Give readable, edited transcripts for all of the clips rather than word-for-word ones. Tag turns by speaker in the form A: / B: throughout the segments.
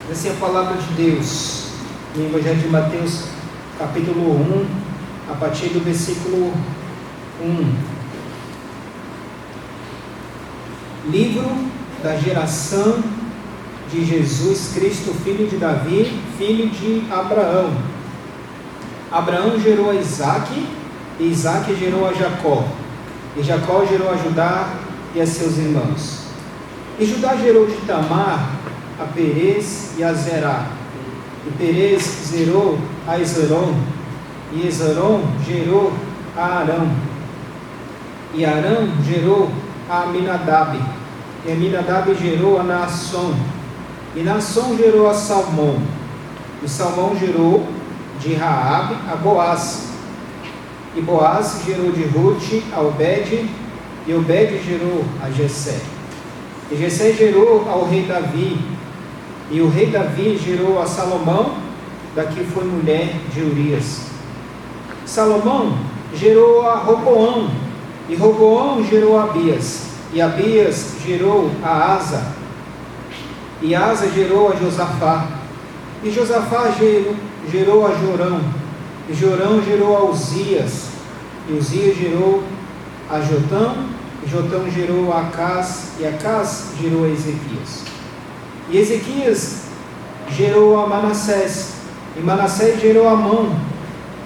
A: Essa é a palavra de Deus, no Evangelho de Mateus, capítulo 1, a partir do versículo 1. Livro da geração de Jesus Cristo, filho de Davi, filho de Abraão. Abraão gerou a Isaque, e Isaque gerou a Jacó. E Jacó gerou a Judá e a seus irmãos. E Judá gerou de Tamar a Perez e a Zerá. E Perez gerou a Esrom. E Esrom gerou a Arão. E Arão gerou a Aminadab. E Aminadab gerou a Naasson. E Naasson gerou a Salmão. E Salmão gerou de Raabe a Boaz. E Boaz gerou de Rute a Obed. E Obed gerou a Jessé. E Jessé gerou ao rei Davi. E o rei Davi gerou a Salomão, daqui foi mulher de Urias. Salomão gerou a Roboão. E Roboão gerou a Abias. E Abias gerou a Asa. E Asa gerou a Josafá. E Josafá gerou a Jorão. E Jorão gerou a Uzias. E Uzias gerou a Jotão. E Jotão gerou a Acás. E Acás gerou a Ezequias. E Ezequias gerou a Manassés. E Manassés gerou a Amon.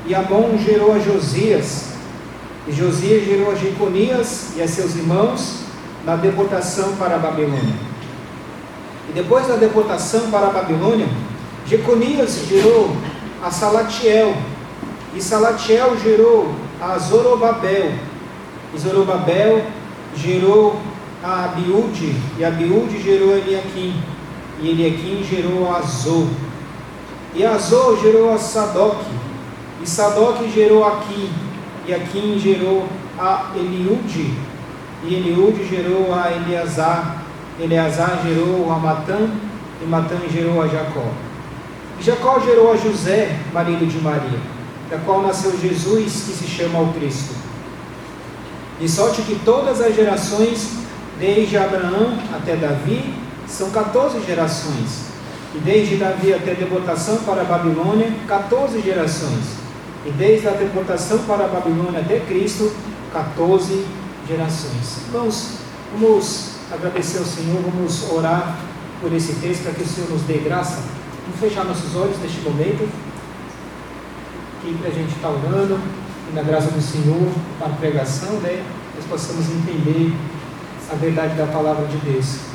A: E Amon gerou a Josias. E Josias gerou a Jeconias e a seus irmãos na deportação para a Babilônia. E depois da deportação para a Babilônia, Jeconias gerou a Salatiel. E Salatiel gerou a Zorobabel. E Zorobabel gerou a Abiúde. E Abiúde gerou a Eliaquim. E Eliaquim gerou a Azor. E Azor gerou a Sadoc. E Sadoc gerou a Aquim. E Aquim gerou a Eliúde. E Eliúde gerou a Eleazar. Eleazar gerou a Matã. E Matã gerou a Jacó. E Jacó gerou a José, marido de Maria, da qual nasceu Jesus, que se chama o Cristo. De sorte que todas as gerações, desde Abraão até Davi, são 14 gerações. E desde Davi até a deportação para a Babilônia, 14 gerações. E desde a deportação para a Babilônia até Cristo, 14 gerações. Irmãos, vamos agradecer ao Senhor, vamos orar por esse texto, para que o Senhor nos dê graça. Vamos fechar nossos olhos neste momento, que a gente está orando, e na graça do Senhor, para a pregação, nós possamos entender a verdade da palavra de Deus.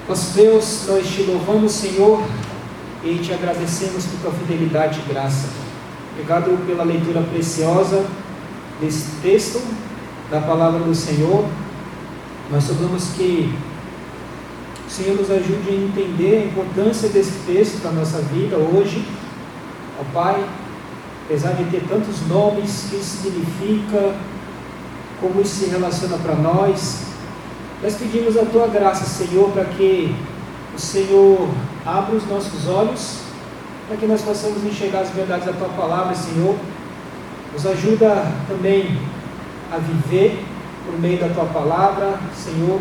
A: Nosso Deus, nós te louvamos, Senhor, e te agradecemos por tua fidelidade e graça. Obrigado pela leitura preciosa desse texto, da palavra do Senhor. Nós rogamos que o Senhor nos ajude a entender a importância desse texto para a nossa vida hoje. Ó Pai, apesar de ter tantos nomes, o que isso significa, como isso se relaciona para nós, nós pedimos a Tua graça, Senhor, para que o Senhor abra os nossos olhos, para que nós possamos enxergar as verdades da Tua palavra, Senhor. Nos ajuda também a viver por meio da Tua palavra, Senhor,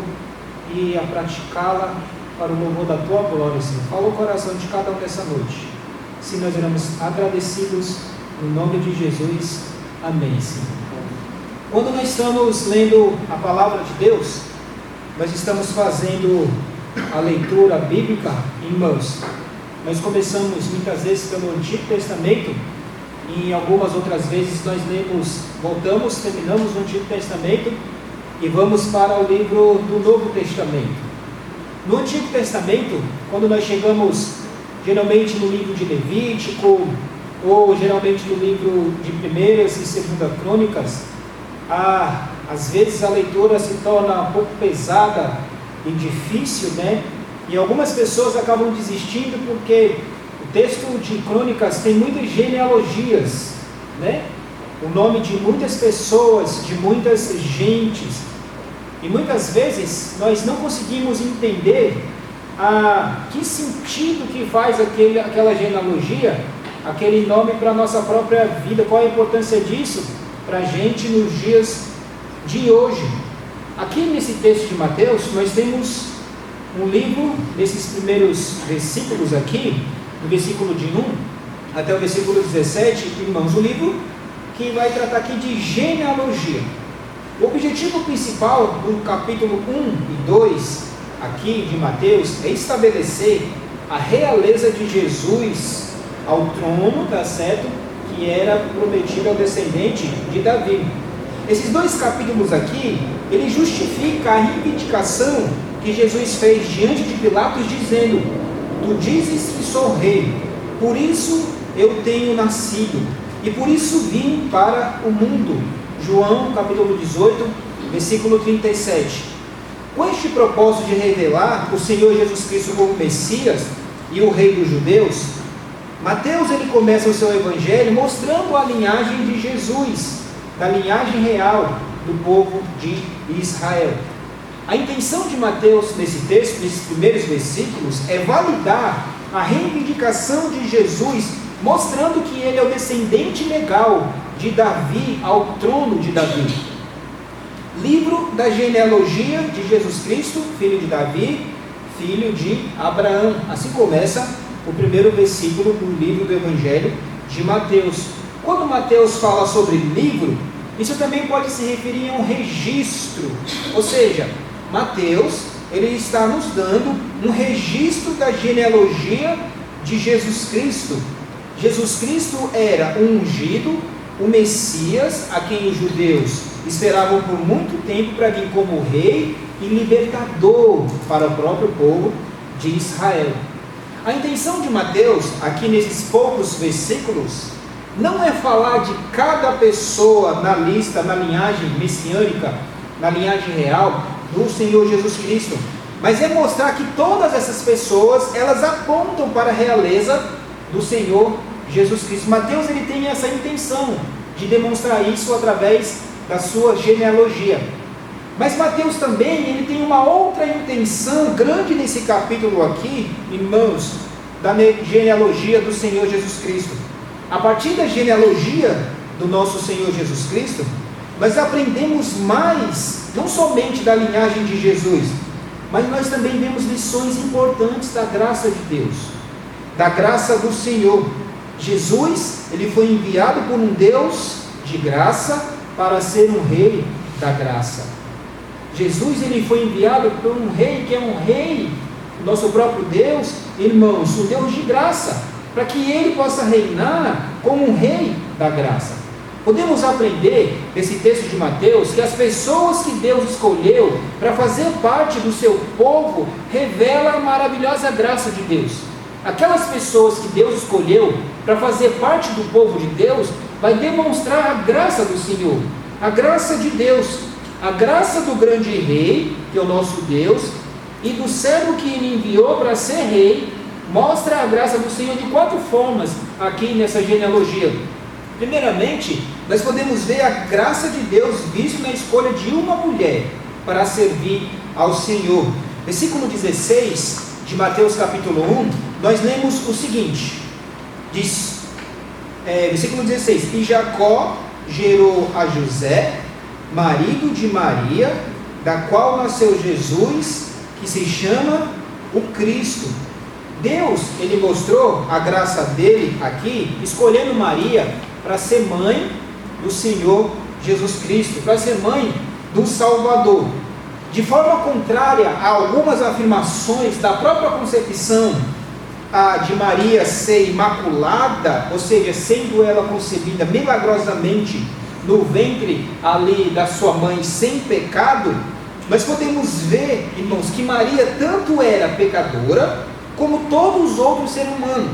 A: e a praticá-la para o louvor da Tua glória, Senhor. Fala o coração de cada um dessa noite. Assim nós iremos agradecidos no nome de Jesus. Amém, Senhor. Quando nós estamos lendo a palavra de Deus, nós estamos fazendo a leitura bíblica, irmãos. Nós começamos muitas vezes pelo Antigo Testamento, e em algumas outras vezes nós voltamos, terminamos o Antigo Testamento e vamos para o livro do Novo Testamento. No Antigo Testamento, quando nós chegamos geralmente no livro de Levítico, ou geralmente no livro de 1ª e 2ª Crônicas, às vezes a leitura se torna um pouco pesada e difícil, E algumas pessoas acabam desistindo porque o texto de Crônicas tem muitas genealogias, O nome de muitas pessoas, de muitas gentes. E muitas vezes nós não conseguimos entender que sentido que faz aquela genealogia, aquele nome para a nossa própria vida, qual a importância disso para a gente nos dias de hoje. Aqui nesse texto de Mateus, nós temos um livro, nesses primeiros versículos aqui, do versículo de 1 até o versículo 17, irmãos, um livro que vai tratar aqui de genealogia. O objetivo principal do capítulo 1 e 2 aqui de Mateus é estabelecer a realeza de Jesus ao trono, tá certo? Que era prometido ao descendente de Davi. Esses dois capítulos aqui, ele justifica a reivindicação que Jesus fez diante de Pilatos, dizendo: tu dizes que sou rei, por isso eu tenho nascido, e por isso vim para o mundo. João capítulo 18, versículo 37. Com este propósito de revelar o Senhor Jesus Cristo como Messias e o Rei dos Judeus, Mateus ele começa o seu evangelho mostrando a linhagem de Jesus, da linhagem real do povo de Israel. A intenção de Mateus nesse texto, nesses primeiros versículos, é validar a reivindicação de Jesus, mostrando que ele é o descendente legal de Davi ao trono de Davi. Livro da genealogia de Jesus Cristo, filho de Davi, filho de Abraão. Assim começa o primeiro versículo do livro do Evangelho de Mateus. Quando Mateus fala sobre livro, isso também pode se referir a um registro, ou seja, Mateus ele está nos dando um registro da genealogia de Jesus Cristo. Jesus Cristo era um ungido, o Messias, a quem os judeus esperavam por muito tempo para vir como rei e libertador para o próprio povo de Israel. A intenção de Mateus, aqui nesses poucos versículos, não é falar de cada pessoa na lista, na linhagem messiânica, na linhagem real do Senhor Jesus Cristo, mas é mostrar que todas essas pessoas, elas apontam para a realeza do Senhor Jesus Cristo. Mateus ele tem essa intenção de demonstrar isso através da sua genealogia. Mas Mateus também ele tem uma outra intenção grande nesse capítulo aqui, irmãos, da genealogia do Senhor Jesus Cristo. A partir da genealogia do nosso Senhor Jesus Cristo, nós aprendemos mais, não somente da linhagem de Jesus, mas nós também vemos lições importantes da graça de Deus, da graça do Senhor. Jesus, ele foi enviado por um Deus de graça para ser um rei da graça. Jesus, ele foi enviado por um rei que é um rei, nosso próprio Deus, irmãos, um Deus de graça, para que ele possa reinar como um rei da graça. Podemos aprender desse texto de Mateus que as pessoas que Deus escolheu para fazer parte do seu povo revelam a maravilhosa graça de Deus. Aquelas pessoas que Deus escolheu para fazer parte do povo de Deus vai demonstrar a graça do Senhor, a graça de Deus, a graça do grande rei, que é o nosso Deus, e do servo que ele enviou para ser rei. Mostra a graça do Senhor de 4 formas aqui nessa genealogia. Primeiramente, nós podemos ver a graça de Deus vista na escolha de uma mulher para servir ao Senhor. Versículo 16 de Mateus capítulo 1, nós lemos o seguinte, diz, versículo 16, e Jacó gerou a José, marido de Maria, da qual nasceu Jesus, que se chama o Cristo. Deus, ele mostrou a graça dele aqui, escolhendo Maria para ser mãe do Senhor Jesus Cristo, para ser mãe do Salvador. De forma contrária a algumas afirmações da própria concepção de Maria ser imaculada, ou seja, sendo ela concebida milagrosamente no ventre ali da sua mãe sem pecado, nós podemos ver, irmãos, que Maria tanto era pecadora, como todos os outros seres humanos.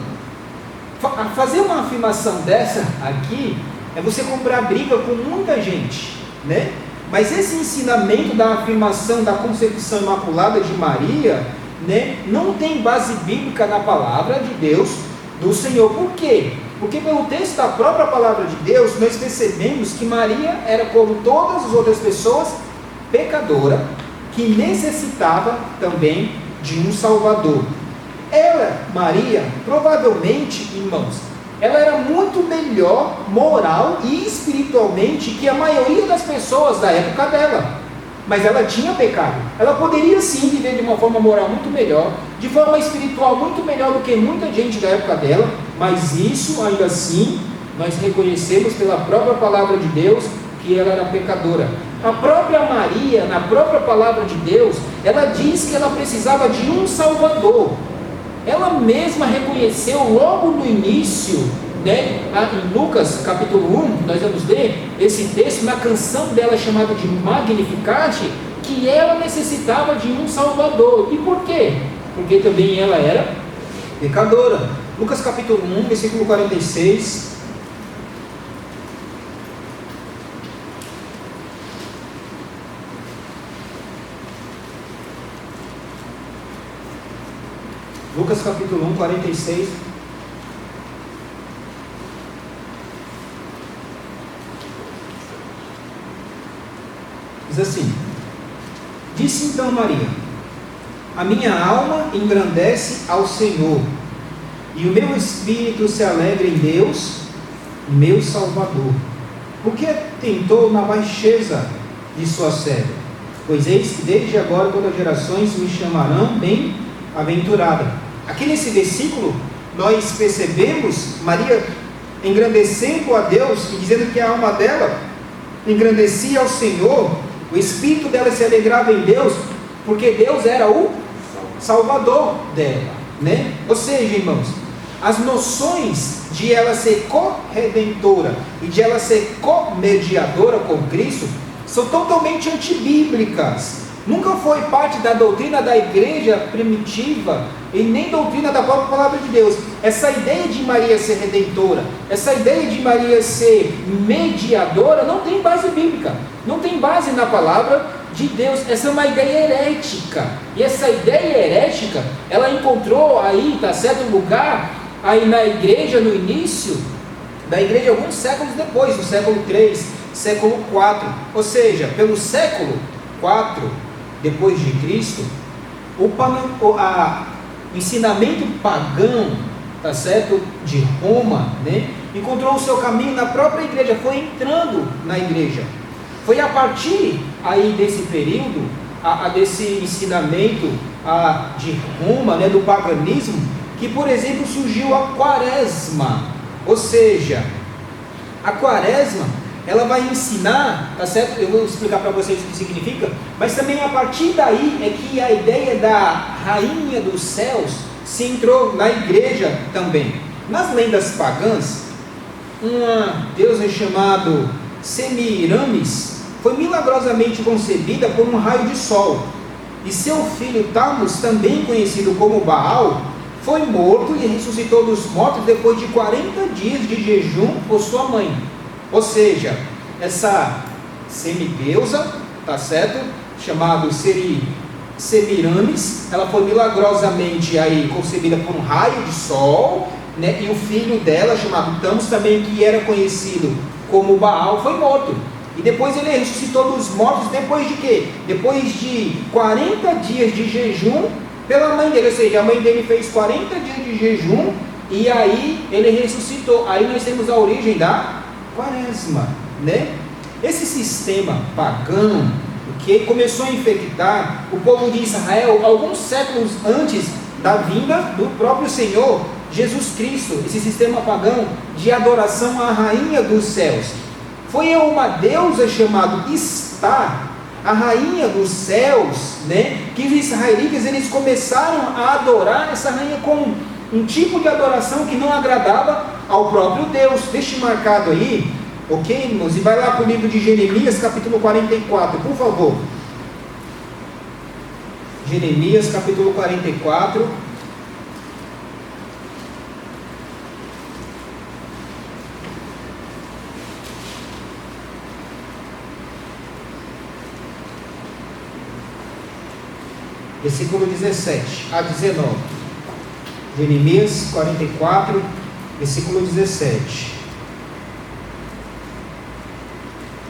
A: Fazer uma afirmação dessa aqui é você comprar briga com muita gente, né? Mas esse ensinamento da afirmação da concepção imaculada de Maria, né, não tem base bíblica na palavra de Deus do Senhor. Por quê? Porque pelo texto da própria palavra de Deus, nós percebemos que Maria era como todas as outras pessoas, pecadora, que necessitava também de um Salvador. Ela, Maria, provavelmente, irmãos, ela era muito melhor moral e espiritualmente que a maioria das pessoas da época dela. mas ela tinha pecado. Ela poderia sim viver de uma forma moral muito melhor, de forma espiritual muito melhor do que muita gente da época dela, mas isso ainda assim nós reconhecemos pela própria palavra de Deus que ela era pecadora. A própria Maria, na própria palavra de Deus, ela diz que ela precisava de um Salvador. Ela mesma reconheceu logo no início, né, em Lucas capítulo 1, nós vamos ler esse texto na canção dela chamada de Magnificat, que ela necessitava de um Salvador. E por quê? Porque também ela era pecadora. Lucas capítulo 1, versículo 46. Lucas capítulo 1, 46. Diz assim: disse então Maria: a minha alma engrandece ao Senhor, e o meu espírito se alegra em Deus, meu Salvador, porque tentou na baixeza de sua serva. Pois eis que desde agora todas as gerações me chamarão bem-aventurada. Aqui nesse versículo nós percebemos Maria engrandecendo a Deus e dizendo que a alma dela engrandecia ao Senhor, o espírito dela se alegrava em Deus, porque Deus era o Salvador dela, né? Ou seja, irmãos, as noções de ela ser corredentora e de ela ser comediadora com Cristo são totalmente antibíblicas. Nunca foi parte da doutrina da igreja primitiva e nem doutrina da própria palavra de Deus. Essa ideia de Maria ser redentora, essa ideia de Maria ser mediadora, não tem base bíblica, não tem base na palavra de Deus. Essa é uma ideia herética, e essa ideia herética, ela encontrou aí, certo lugar, aí na igreja, no início da igreja, alguns séculos depois, no século 3, século 4, ou seja, pelo século 4 depois de Cristo, o ensinamento pagão, certo, de Roma, né, encontrou o seu caminho na própria igreja, foi entrando na igreja. Foi a partir aí desse período, desse ensinamento de Roma, né, do paganismo, que, por exemplo, surgiu a quaresma. Ou seja, a quaresma, ela vai ensinar, tá certo? Eu vou explicar para vocês o que significa, mas também a partir daí é que a ideia da rainha dos céus se entrou na igreja também. Nas lendas pagãs, uma deusa chamada Semiramis foi milagrosamente concebida por um raio de sol, e seu filho Tammuz, também conhecido como Baal, foi morto e ressuscitou dos mortos depois de 40 dias de jejum por sua mãe. Ou seja, essa semideusa, tá certo? Chamado Semiramis, ela foi milagrosamente aí concebida por um raio de sol, né? E o filho dela, chamado Tammuz, também que era conhecido como Baal, foi morto. E depois ele ressuscitou dos mortos, depois de quê? Depois de 40 dias de jejum pela mãe dele, ou seja, a mãe dele fez 40 dias de jejum e aí ele ressuscitou. Aí nós temos a origem da quaresma, né? Esse sistema pagão que começou a infectar o povo de Israel alguns séculos antes da vinda do próprio Senhor Jesus Cristo, esse sistema pagão de adoração à rainha dos céus. Foi uma deusa chamada Estar, a rainha dos céus, né? Que os israelitas eles começaram a adorar essa rainha com um tipo de adoração que não agradava ao próprio Deus. Deixe marcado aí, ok, irmãos? E vai lá para o livro de Jeremias, capítulo 44, por favor. Jeremias, capítulo 44. Versículo 17 a 19. Jeremias 44, versículo 17.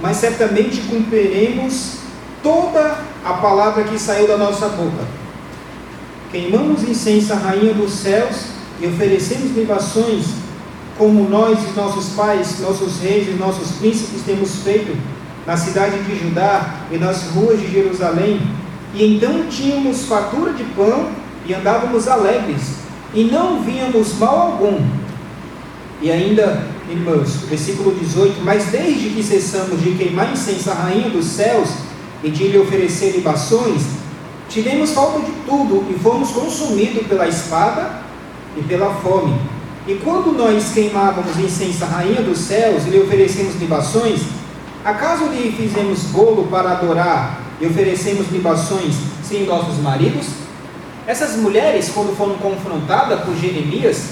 A: Mas certamente cumpriremos toda a palavra que saiu da nossa boca. Queimamos incenso à rainha dos céus e oferecemos libações, como nós e nossos pais, nossos reis e nossos príncipes temos feito, na cidade de Judá e nas ruas de Jerusalém, e então tínhamos fartura de pão e andávamos alegres, e não víamos mal algum. E ainda, irmãos, versículo 18: mas desde que cessamos de queimar incenso à rainha dos céus e de lhe oferecer libações, tivemos falta de tudo e fomos consumidos pela espada e pela fome. E quando nós queimávamos incenso à rainha dos céus e lhe oferecemos libações, acaso lhe fizemos bolo para adorar e oferecemos libações sem nossos maridos? Essas mulheres, quando foram confrontadas por Jeremias,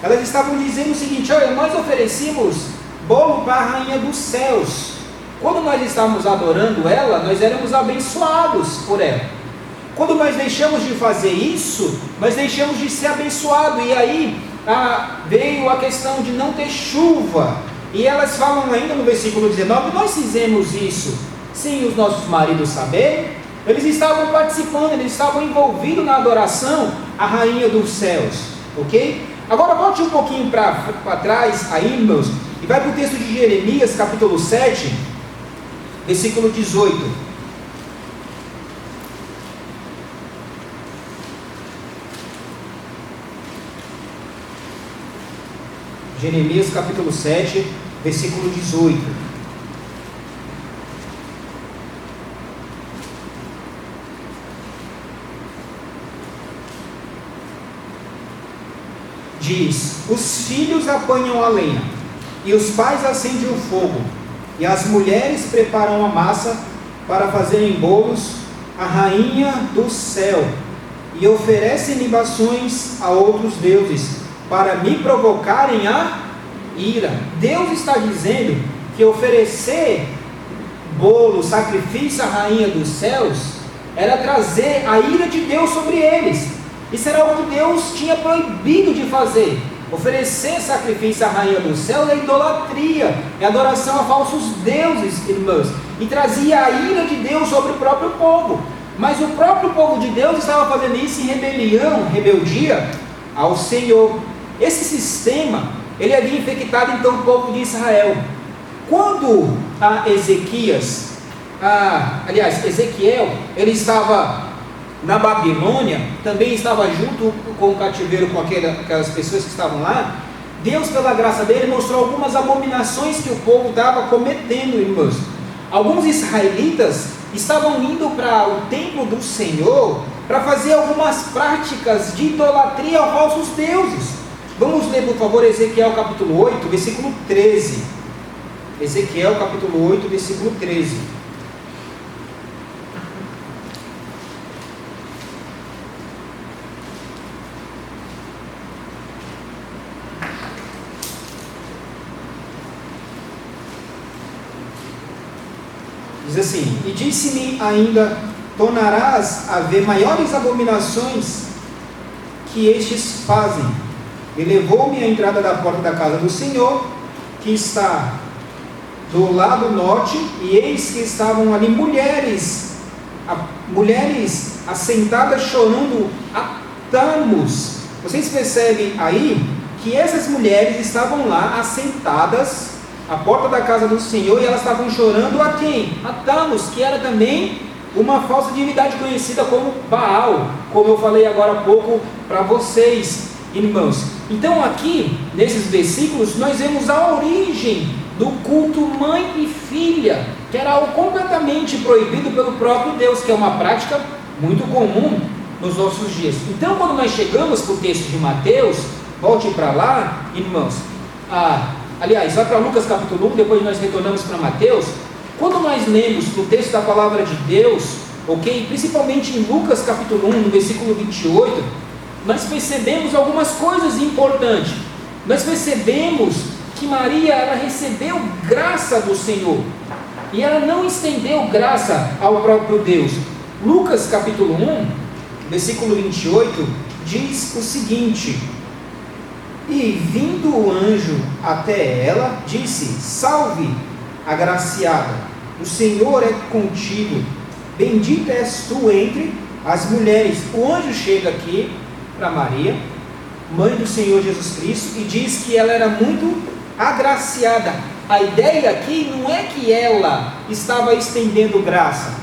A: elas estavam dizendo o seguinte: olha, nós oferecemos bolo para a rainha dos céus. Quando nós estávamos adorando ela, nós éramos abençoados por ela. Quando nós deixamos de fazer isso, nós deixamos de ser abençoados. E aí veio a questão de não ter chuva. E elas falam ainda no versículo 19: nós fizemos isso sem os nossos maridos saberem. Eles estavam participando, eles estavam envolvidos na adoração à rainha dos céus, ok? Agora volte um pouquinho para trás aí, irmãos, e vai para o texto de Jeremias, capítulo 7, versículo 18. Jeremias, capítulo 7, versículo 18. Diz: os filhos apanham a lenha, e os pais acendem o fogo, e as mulheres preparam a massa para fazerem bolos à rainha do céu, e oferecem libações a outros deuses, para me provocarem a ira. Deus está dizendo que oferecer bolo, sacrifício à rainha dos céus, era trazer a ira de Deus sobre eles. Isso era algo que Deus tinha proibido de fazer. Oferecer sacrifício à rainha do céu é idolatria, é adoração a falsos deuses, irmãos, e trazia a ira de Deus sobre o próprio povo. Mas o próprio povo de Deus estava fazendo isso em rebeldia ao Senhor. Esse sistema, ele havia infectado então o povo de Israel. Quando Ezequiel, ele estava na Babilônia, também estava junto com o cativeiro, com aquelas pessoas que estavam lá. Deus, pela graça dele, mostrou algumas abominações que o povo estava cometendo, irmãos. Alguns israelitas estavam indo para o templo do Senhor para fazer algumas práticas de idolatria a falsos deuses. Vamos ler, por favor, Ezequiel capítulo 8, versículo 13. Ezequiel capítulo 8, versículo 13. Diz assim: e disse-me ainda: tornarás a ver maiores abominações que estes fazem. E levou-me à entrada da porta da casa do Senhor, que está do lado norte, e eis que estavam ali mulheres assentadas chorando a Tamos. Vocês percebem aí que essas mulheres estavam lá assentadas à porta da casa do Senhor, e elas estavam chorando a quem? A Tamos, que era também uma falsa divindade conhecida como Baal, como eu falei agora há pouco para vocês, irmãos. Então aqui, nesses versículos, nós vemos a origem do culto mãe e filha, que era algo completamente proibido pelo próprio Deus, que é uma prática muito comum nos nossos dias. Então, quando nós chegamos para o texto de Mateus, volte para lá, irmãos. Aliás, vai para Lucas capítulo 1, depois nós retornamos para Mateus. Quando nós lemos no texto da palavra de Deus, ok? Principalmente em Lucas capítulo 1, no versículo 28, nós percebemos algumas coisas importantes. Nós percebemos que Maria, ela recebeu graça do Senhor, e ela não estendeu graça ao próprio Deus. Lucas capítulo 1, versículo 28, diz o seguinte: e vindo o anjo até ela, disse: salve, agraciada, o Senhor é contigo, bendita és tu entre as mulheres. O anjo chega aqui para Maria, mãe do Senhor Jesus Cristo, e diz que ela era muito agraciada. a ideia aqui não é que ela estava estendendo graça,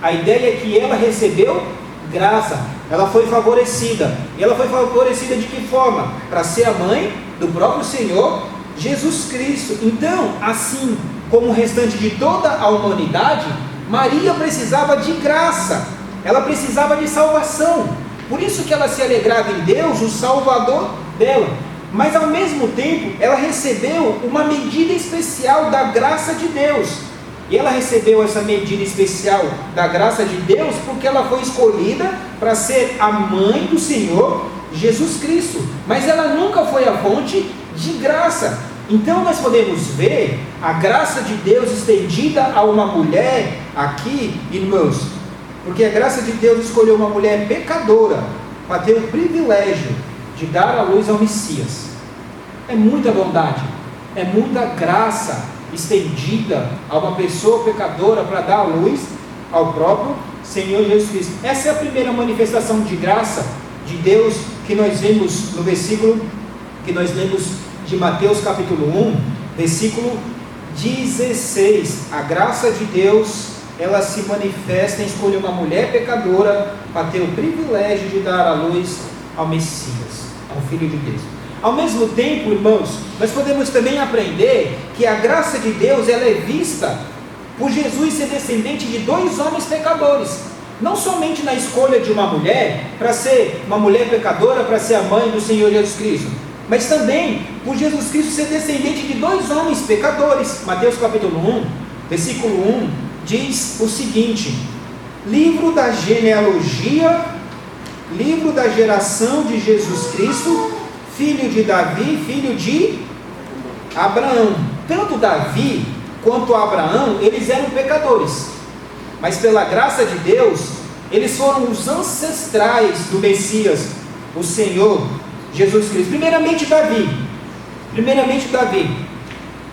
A: a ideia é que ela recebeu graça, ela foi favorecida. E ela foi favorecida de que forma? Para ser a mãe do próprio Senhor Jesus Cristo. Então, assim como o restante de toda a humanidade, Maria precisava de graça, ela precisava de salvação. Por isso que ela se alegrava em Deus, o Salvador dela. Mas ao mesmo tempo, ela recebeu uma medida especial da graça de Deus. E ela recebeu essa medida especial da graça de Deus porque ela foi escolhida para ser a mãe do Senhor Jesus Cristo. Mas ela nunca foi a fonte de graça. Então nós podemos ver a graça de Deus estendida a uma mulher aqui, irmãos, porque a graça de Deus escolheu uma mulher pecadora para ter o privilégio de dar a luz ao Messias. É muita bondade, é muita graça estendida a uma pessoa pecadora para dar a luz ao próprio Senhor Jesus Cristo. Essa é a primeira manifestação de graça de Deus que nós vemos no versículo que nós lemos de Mateus capítulo 1, versículo 16. A graça de Deus, ela se manifesta em escolher uma mulher pecadora para ter o privilégio de dar a luz ao Messias, ao Filho de Deus. Ao mesmo tempo, irmãos, nós podemos também aprender que a graça de Deus, ela é vista por Jesus ser descendente de dois homens pecadores. Não somente na escolha de uma mulher, para ser uma mulher pecadora, para ser a mãe do Senhor Jesus Cristo, mas também por Jesus Cristo ser descendente de dois homens pecadores. Mateus capítulo 1, versículo 1, diz o seguinte: livro da genealogia, livro da geração de Jesus Cristo, filho de Davi, filho de Abraão. Tanto Davi quanto Abraão, eles eram pecadores, mas pela graça de Deus, eles foram os ancestrais do Messias, o Senhor Jesus Cristo. Primeiramente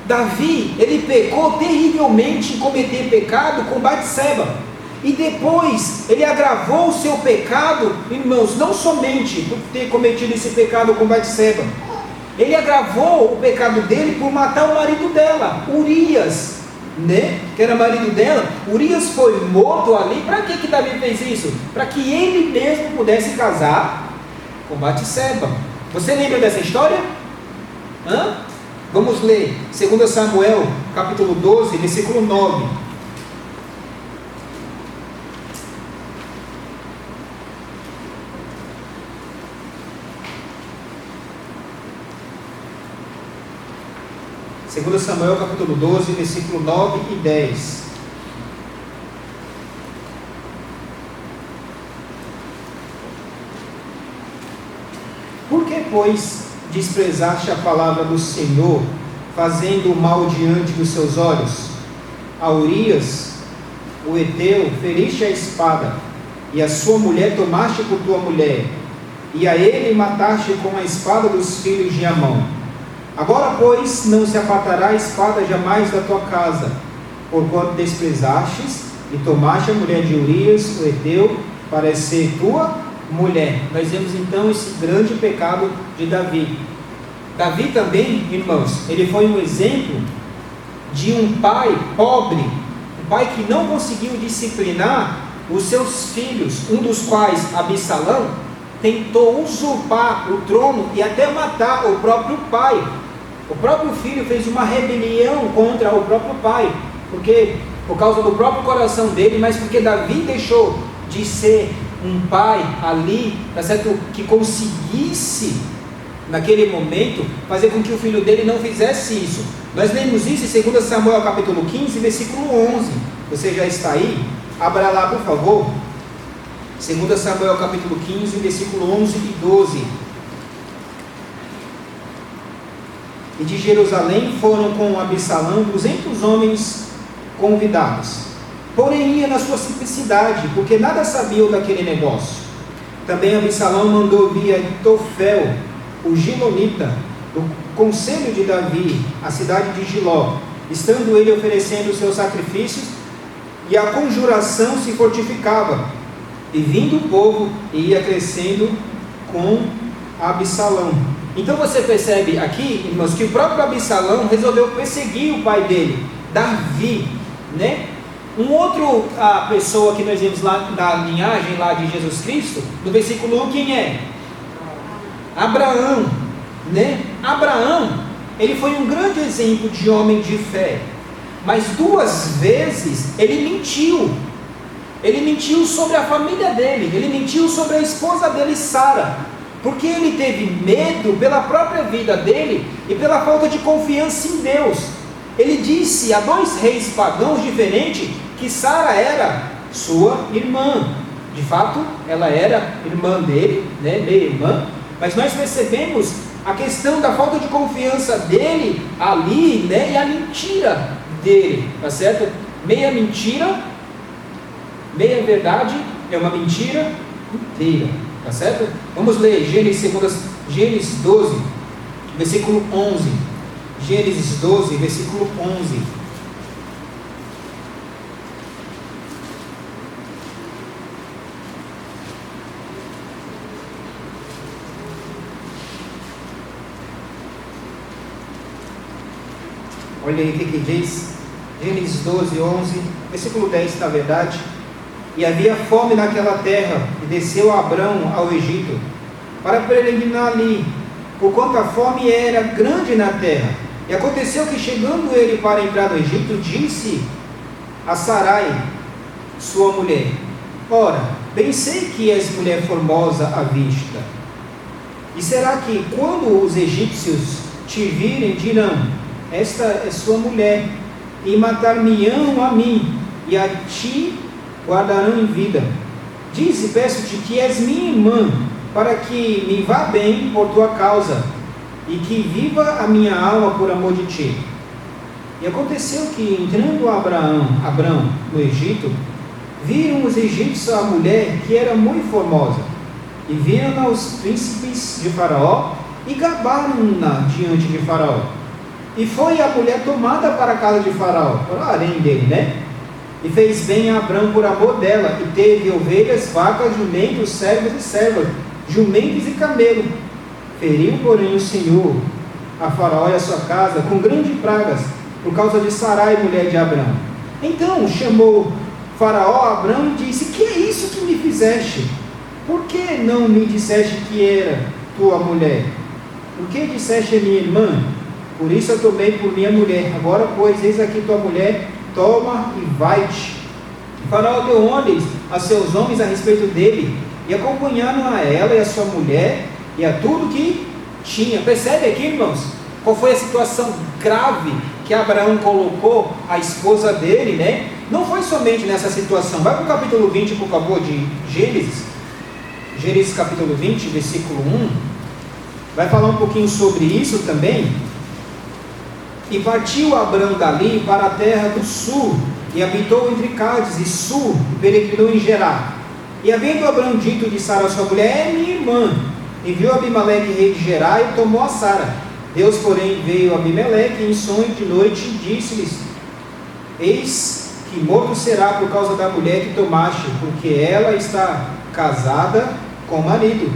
A: Davi, ele pecou terrivelmente em cometer pecado com Batseba, e depois ele agravou o seu pecado, irmãos, não somente por ter cometido esse pecado com Batseba, ele agravou o pecado dele por matar o marido dela, Urias, que era marido dela. Urias foi morto ali. Para que Davi fez isso? Para que ele mesmo pudesse casar com Batseba. Você lembra dessa história? Vamos ler 2 Samuel capítulo 12, versículo 9. Segundo Samuel capítulo 12, versículo 9 e 10. Por que, pois, desprezaste a palavra do Senhor, fazendo o mal diante dos seus olhos? A Urias, o heteu, feriste a espada, e a sua mulher tomaste por tua mulher, e a ele mataste com a espada dos filhos de Amon. Agora, pois, não se apartará a espada jamais da tua casa, porquanto desprezastes e tomaste a mulher de Urias, o heteu, para ser tua mulher. Nós vemos então esse grande pecado de Davi. Davi também, irmãos, ele foi um exemplo de um pai pobre, um pai que não conseguiu disciplinar os seus filhos, um dos quais, Absalão, tentou usurpar o trono e até matar o próprio pai. O próprio filho fez uma rebelião contra o próprio pai, porque por causa do próprio coração dele, mas porque Davi deixou de ser um pai ali, tá certo? Que conseguisse naquele momento fazer com que o filho dele não fizesse isso. Nós lemos isso em 2 Samuel capítulo 15, versículo 11. Você já está aí? Abra lá, por favor. 2 Samuel capítulo 15, versículo 11 e 12. E de Jerusalém foram com Absalão 200 homens convidados. Porém ia na sua simplicidade, porque nada sabiam daquele negócio. Também Absalão mandou vir Aitofel, o Gilonita, do conselho de Davi, a cidade de Giló, estando ele oferecendo os seus sacrifícios, e a conjuração se fortificava, e vindo o povo, ia crescendo com Absalão. Então você percebe aqui, irmãos, que o próprio Absalão resolveu perseguir o pai dele, Davi, né? Um outro pessoa que nós vemos lá da linhagem lá de Jesus Cristo, no versículo 1, quem é? Abraão, né? Abraão, ele foi um grande exemplo de homem de fé, mas 2 vezes ele mentiu. Ele mentiu sobre a família dele, ele mentiu sobre a esposa dele, Sara, porque ele teve medo pela própria vida dele e pela falta de confiança em Deus. Ele disse a 2 reis pagãos diferentes que Sara era sua irmã. De fato, ela era irmã dele, né, meia irmã, mas nós percebemos a questão da falta de confiança dele ali, né, e a mentira dele, tá certo? Meia mentira, meia verdade é uma mentira inteira, tá certo? Vamos ler Gênesis 12, versículo 11. Gênesis 12, versículo 11. Olha aí o que diz, Gênesis 12, 11, versículo 10, na verdade. E havia fome naquela terra, e desceu Abrão ao Egito, para peregrinar ali, porquanto a fome era grande na terra. E aconteceu que, chegando ele para entrar no Egito, disse a Sarai, sua mulher: ora, bem sei que és mulher formosa à vista. E será que, quando os egípcios te virem, dirão: esta é sua mulher, e matar-me-ão a mim, e a ti guardarão em vida? Dize, peço-te, que és minha irmã, para que me vá bem por tua causa, e que viva a minha alma por amor de ti. E aconteceu que, entrando Abrão no Egito, viram os egípcios a mulher que era muito formosa, e viram-na os príncipes de Faraó, e gabaram-na diante de Faraó. E foi a mulher tomada para a casa de Faraó, para o harém dele, né? E fez bem a Abrão por amor dela, e teve ovelhas, vacas, jumentos, servos e servas, jumentos e camelo. Feriu, porém, o Senhor a Faraó e a sua casa com grandes pragas, por causa de Sarai, mulher de Abrão. Então chamou Faraó a Abrão e disse: que é isso que me fizeste? Por que não me disseste que era tua mulher? Por que disseste: é minha irmã? Por isso eu tomei por minha mulher. Agora, pois, eis aqui tua mulher, toma e vai-te. Faraó deu ordens a seus homens a respeito dele, e acompanharam a ela e a sua mulher, e a tudo que tinha. Percebe aqui, irmãos, qual foi a situação grave que Abraão colocou a esposa dele, né? Não foi somente nessa situação. Vai para o capítulo 20, por favor, de Gênesis. Gênesis capítulo 20, versículo 1. Vai falar um pouquinho sobre isso também. E partiu Abrão dali para a terra do sul, e habitou entre Cádiz e Sul, e peregrinou em Gerar. E havendo Abrão dito de Sara sua mulher: é minha irmã, enviou Abimeleque, rei de Gerar, e tomou a Sara. Deus, porém, veio a Abimeleque em sonho de noite e disse-lhes: eis que morto será por causa da mulher que tomaste, porque ela está casada com o marido.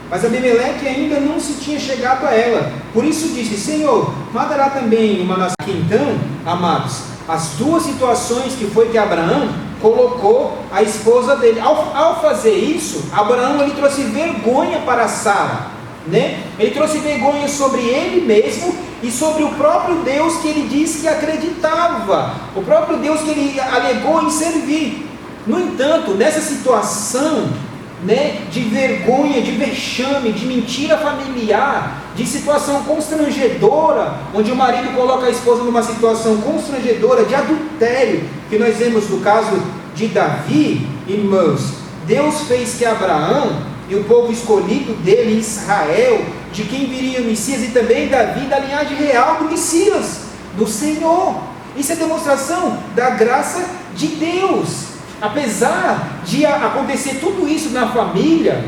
A: Mas Abimeleque ainda não se tinha chegado a ela. Por isso disse: Senhor, matará também uma nação. Aqui então, amados, as 2 situações que foi que Abraão colocou a esposa dele. Ao fazer isso, Abraão ele trouxe vergonha para Sara, né? Ele trouxe vergonha sobre ele mesmo e sobre o próprio Deus que ele disse que acreditava, o próprio Deus que ele alegou em servir. No entanto, nessa situação, né, de vergonha, de vexame, de mentira familiar, de situação constrangedora, onde o marido coloca a esposa numa situação constrangedora de adultério, que nós vemos no caso de Davi, irmãos, Deus fez que Abraão e o povo escolhido dele, Israel, de quem viria o Messias, e também Davi, da linhagem real do Messias, do Senhor. Isso é demonstração da graça de Deus. Apesar de acontecer tudo isso na família,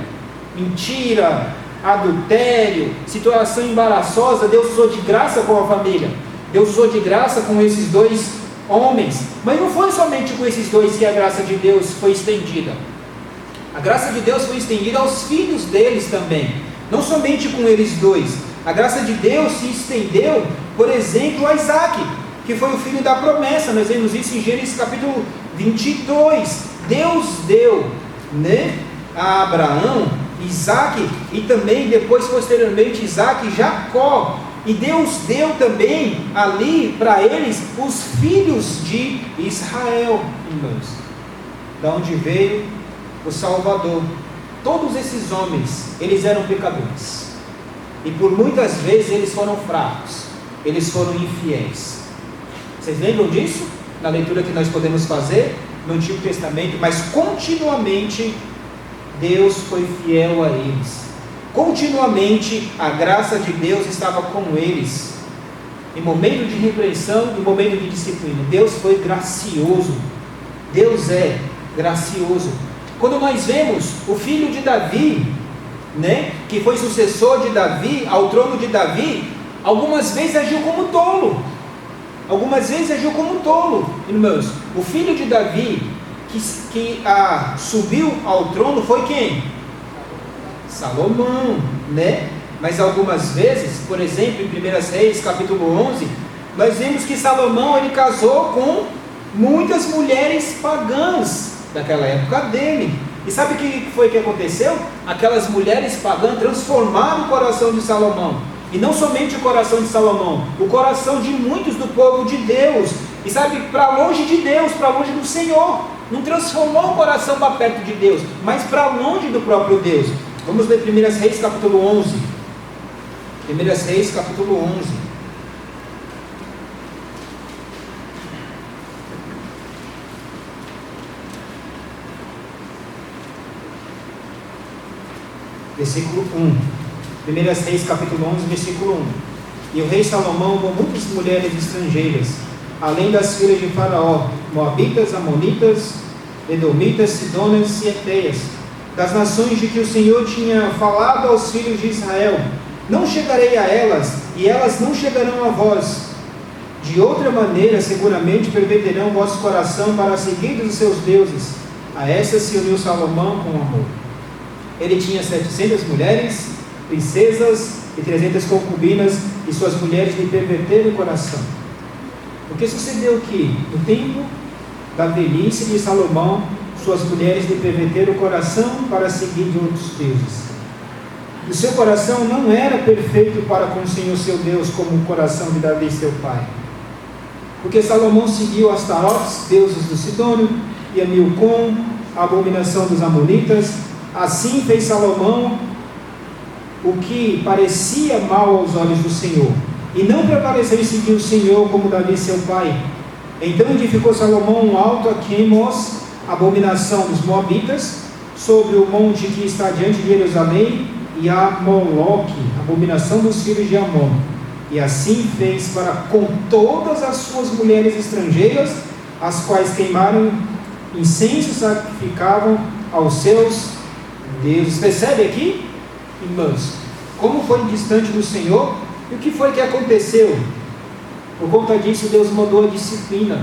A: mentira, adultério, situação embaraçosa, Deus usou de graça com a família, Deus usou de graça com esses 2 homens, mas não foi somente com esses 2 que a graça de Deus foi estendida. A graça de Deus foi estendida aos filhos deles também, Não somente com eles dois. A graça de Deus se estendeu, por exemplo, a Isaac, que foi o filho da promessa. Nós vemos isso em Gênesis capítulo 22. Deus deu, né, a Abraão, Isaac, e também depois, posteriormente, Isaac e Jacó. E Deus deu também ali para eles os filhos de Israel, irmãos, da onde veio o Salvador. Todos esses homens, eles eram pecadores, e por muitas vezes eles foram fracos, eles foram infiéis. Vocês lembram disso? Na leitura que nós podemos fazer no Antigo Testamento, mas continuamente Deus foi fiel a eles. Continuamente a graça de Deus estava com eles, em momento de repreensão e momento de disciplina. Deus foi gracioso. Deus é gracioso. Quando nós vemos o filho de Davi, né, que foi sucessor de Davi, ao trono de Davi, algumas vezes agiu como tolo. Algumas vezes agiu como tolo, irmãos. O filho de Davi que subiu ao trono foi quem? Salomão, né? Mas algumas vezes, por exemplo, em 1 Reis, capítulo 11, nós vemos que Salomão, ele casou com muitas mulheres pagãs daquela época dele. E sabe o que foi que aconteceu? Aquelas mulheres pagãs transformaram o coração de Salomão. E não somente o coração de Salomão, o coração de muitos do povo de Deus. E sabe, para longe de Deus, para longe do Senhor. Não transformou o coração para perto de Deus, mas para longe do próprio Deus. Vamos ler 1 Reis capítulo 11. 1 Reis capítulo 11. Versículo 1. 1 Reis capítulo 11, versículo 1. E o rei Salomão amou muitas mulheres estrangeiras, além das filhas de Faraó, moabitas, amonitas, edomitas, sidonas e eteias, das nações de que o Senhor tinha falado aos filhos de Israel. Não chegarei a elas, e elas não chegarão a vós. De outra maneira, seguramente perverterão o vosso coração para seguir os seus deuses. A essas se uniu Salomão com amor. Ele tinha 700 mulheres, princesas e 300 concubinas, e suas mulheres lhe perverteram o coração. O que sucedeu que, no tempo da velhice de Salomão, suas mulheres lhe perverteram o coração para seguir de outros deuses. O seu coração não era perfeito para com o Senhor seu Deus, como o coração de Davi seu pai. Porque Salomão seguiu Astarotes, deuses do Sidônio, e a Milcom, a abominação dos amonitas. Assim fez Salomão o que parecia mal aos olhos do Senhor, e não prevaleceu em seguir o Senhor como Davi seu pai. Então edificou Salomão um alto a Quemos, abominação dos moabitas, sobre o monte que está diante de Jerusalém, e a Moloque, abominação dos filhos de Amon. E assim fez para com todas as suas mulheres estrangeiras, as quais queimaram incenso e sacrificavam aos seus deuses. Percebe aqui, irmãos, como foi distante do Senhor? E o que foi que aconteceu? Por conta disso, Deus mandou a disciplina.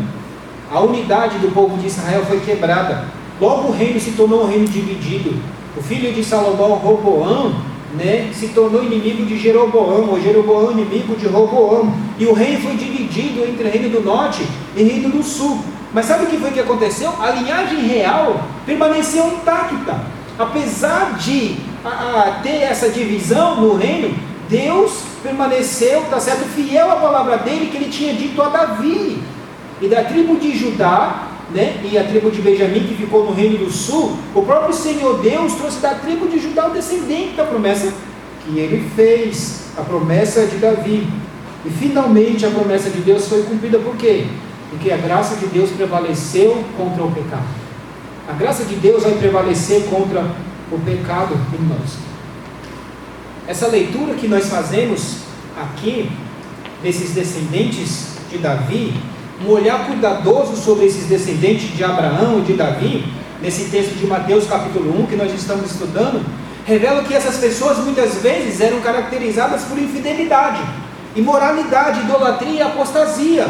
A: A unidade do povo de Israel foi quebrada. Logo o reino se tornou um reino dividido. O filho de Salomão, Roboão, se tornou inimigo de Jeroboão, ou Jeroboão inimigo de Roboão. E o reino foi dividido entre o reino do norte e o reino do sul. Mas sabe o que foi que aconteceu? A linhagem real permaneceu intacta. Apesar de ter essa divisão no reino, Deus permaneceu, está certo, fiel à palavra dele, que ele tinha dito a Davi. E da tribo de Judá, e a tribo de Benjamim, que ficou no reino do sul, o próprio Senhor Deus trouxe da tribo de Judá o descendente da promessa que ele fez, a promessa de Davi. E finalmente a promessa de Deus foi cumprida. Por quê? Porque a graça de Deus prevaleceu contra o pecado. A graça de Deus vai prevalecer contra o pecado, irmãos. Essa leitura que nós fazemos aqui, desses descendentes de Davi, um olhar cuidadoso sobre esses descendentes de Abraão e de Davi, nesse texto de Mateus capítulo 1 que nós estamos estudando, revela que essas pessoas muitas vezes eram caracterizadas por infidelidade, imoralidade, idolatria e apostasia.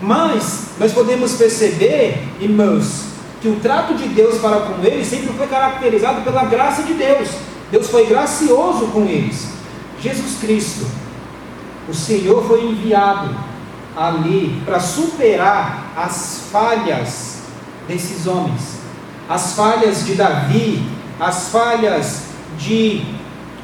A: Mas nós podemos perceber, irmãos, que o trato de Deus para com eles sempre foi caracterizado pela graça de Deus. Deus foi gracioso com eles. Jesus Cristo, o Senhor, foi enviado ali para superar as falhas desses homens, as falhas de Davi, as falhas de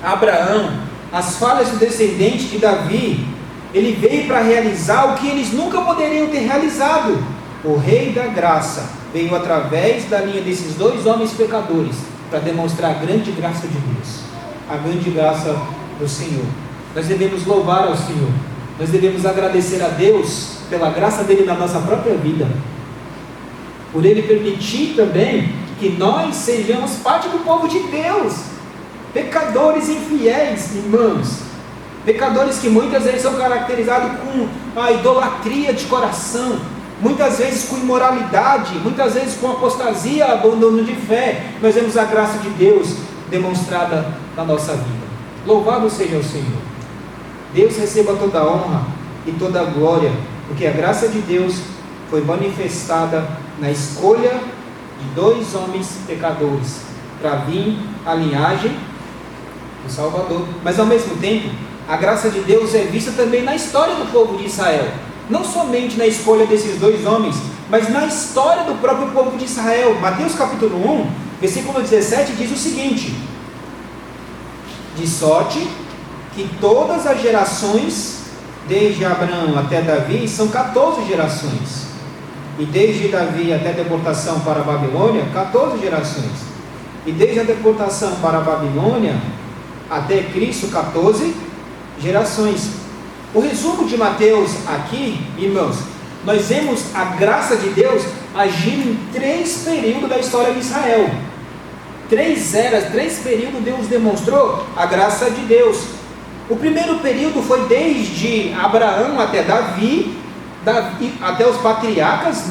A: Abraão, as falhas do descendente de Davi. Ele veio para realizar o que eles nunca poderiam ter realizado. O Rei da Graça veio através da linha desses dois homens pecadores para demonstrar a grande graça de Deus, a grande graça do Senhor. Nós devemos louvar ao Senhor, nós devemos agradecer a Deus pela graça dele na nossa própria vida, por ele permitir também que nós sejamos parte do povo de Deus, pecadores infiéis, irmãos, pecadores que muitas vezes são caracterizados com a idolatria de coração, muitas vezes com imoralidade, muitas vezes com apostasia, abandono de fé. Nós vemos a graça de Deus demonstrada na nossa vida. Louvado seja o Senhor. Deus receba toda a honra e toda a glória, porque a graça de Deus foi manifestada na escolha de dois homens pecadores para vir a linhagem do Salvador. Mas ao mesmo tempo, a graça de Deus é vista também na história do povo de Israel, não somente na escolha desses dois homens, mas na história do próprio povo de Israel. Mateus capítulo 1, versículo 17 diz o seguinte: de sorte que todas as gerações, desde Abraão até Davi, são 14 gerações, e desde Davi até a deportação para a Babilônia, 14 gerações, e desde a deportação para a Babilônia até Cristo, 14 gerações. O resumo de Mateus aqui, irmãos, nós vemos a graça de Deus agindo em 3 períodos da história de Israel. 3 eras, 3 períodos Deus demonstrou a graça de Deus. O primeiro período foi desde Abraão até Davi até os patriarcas,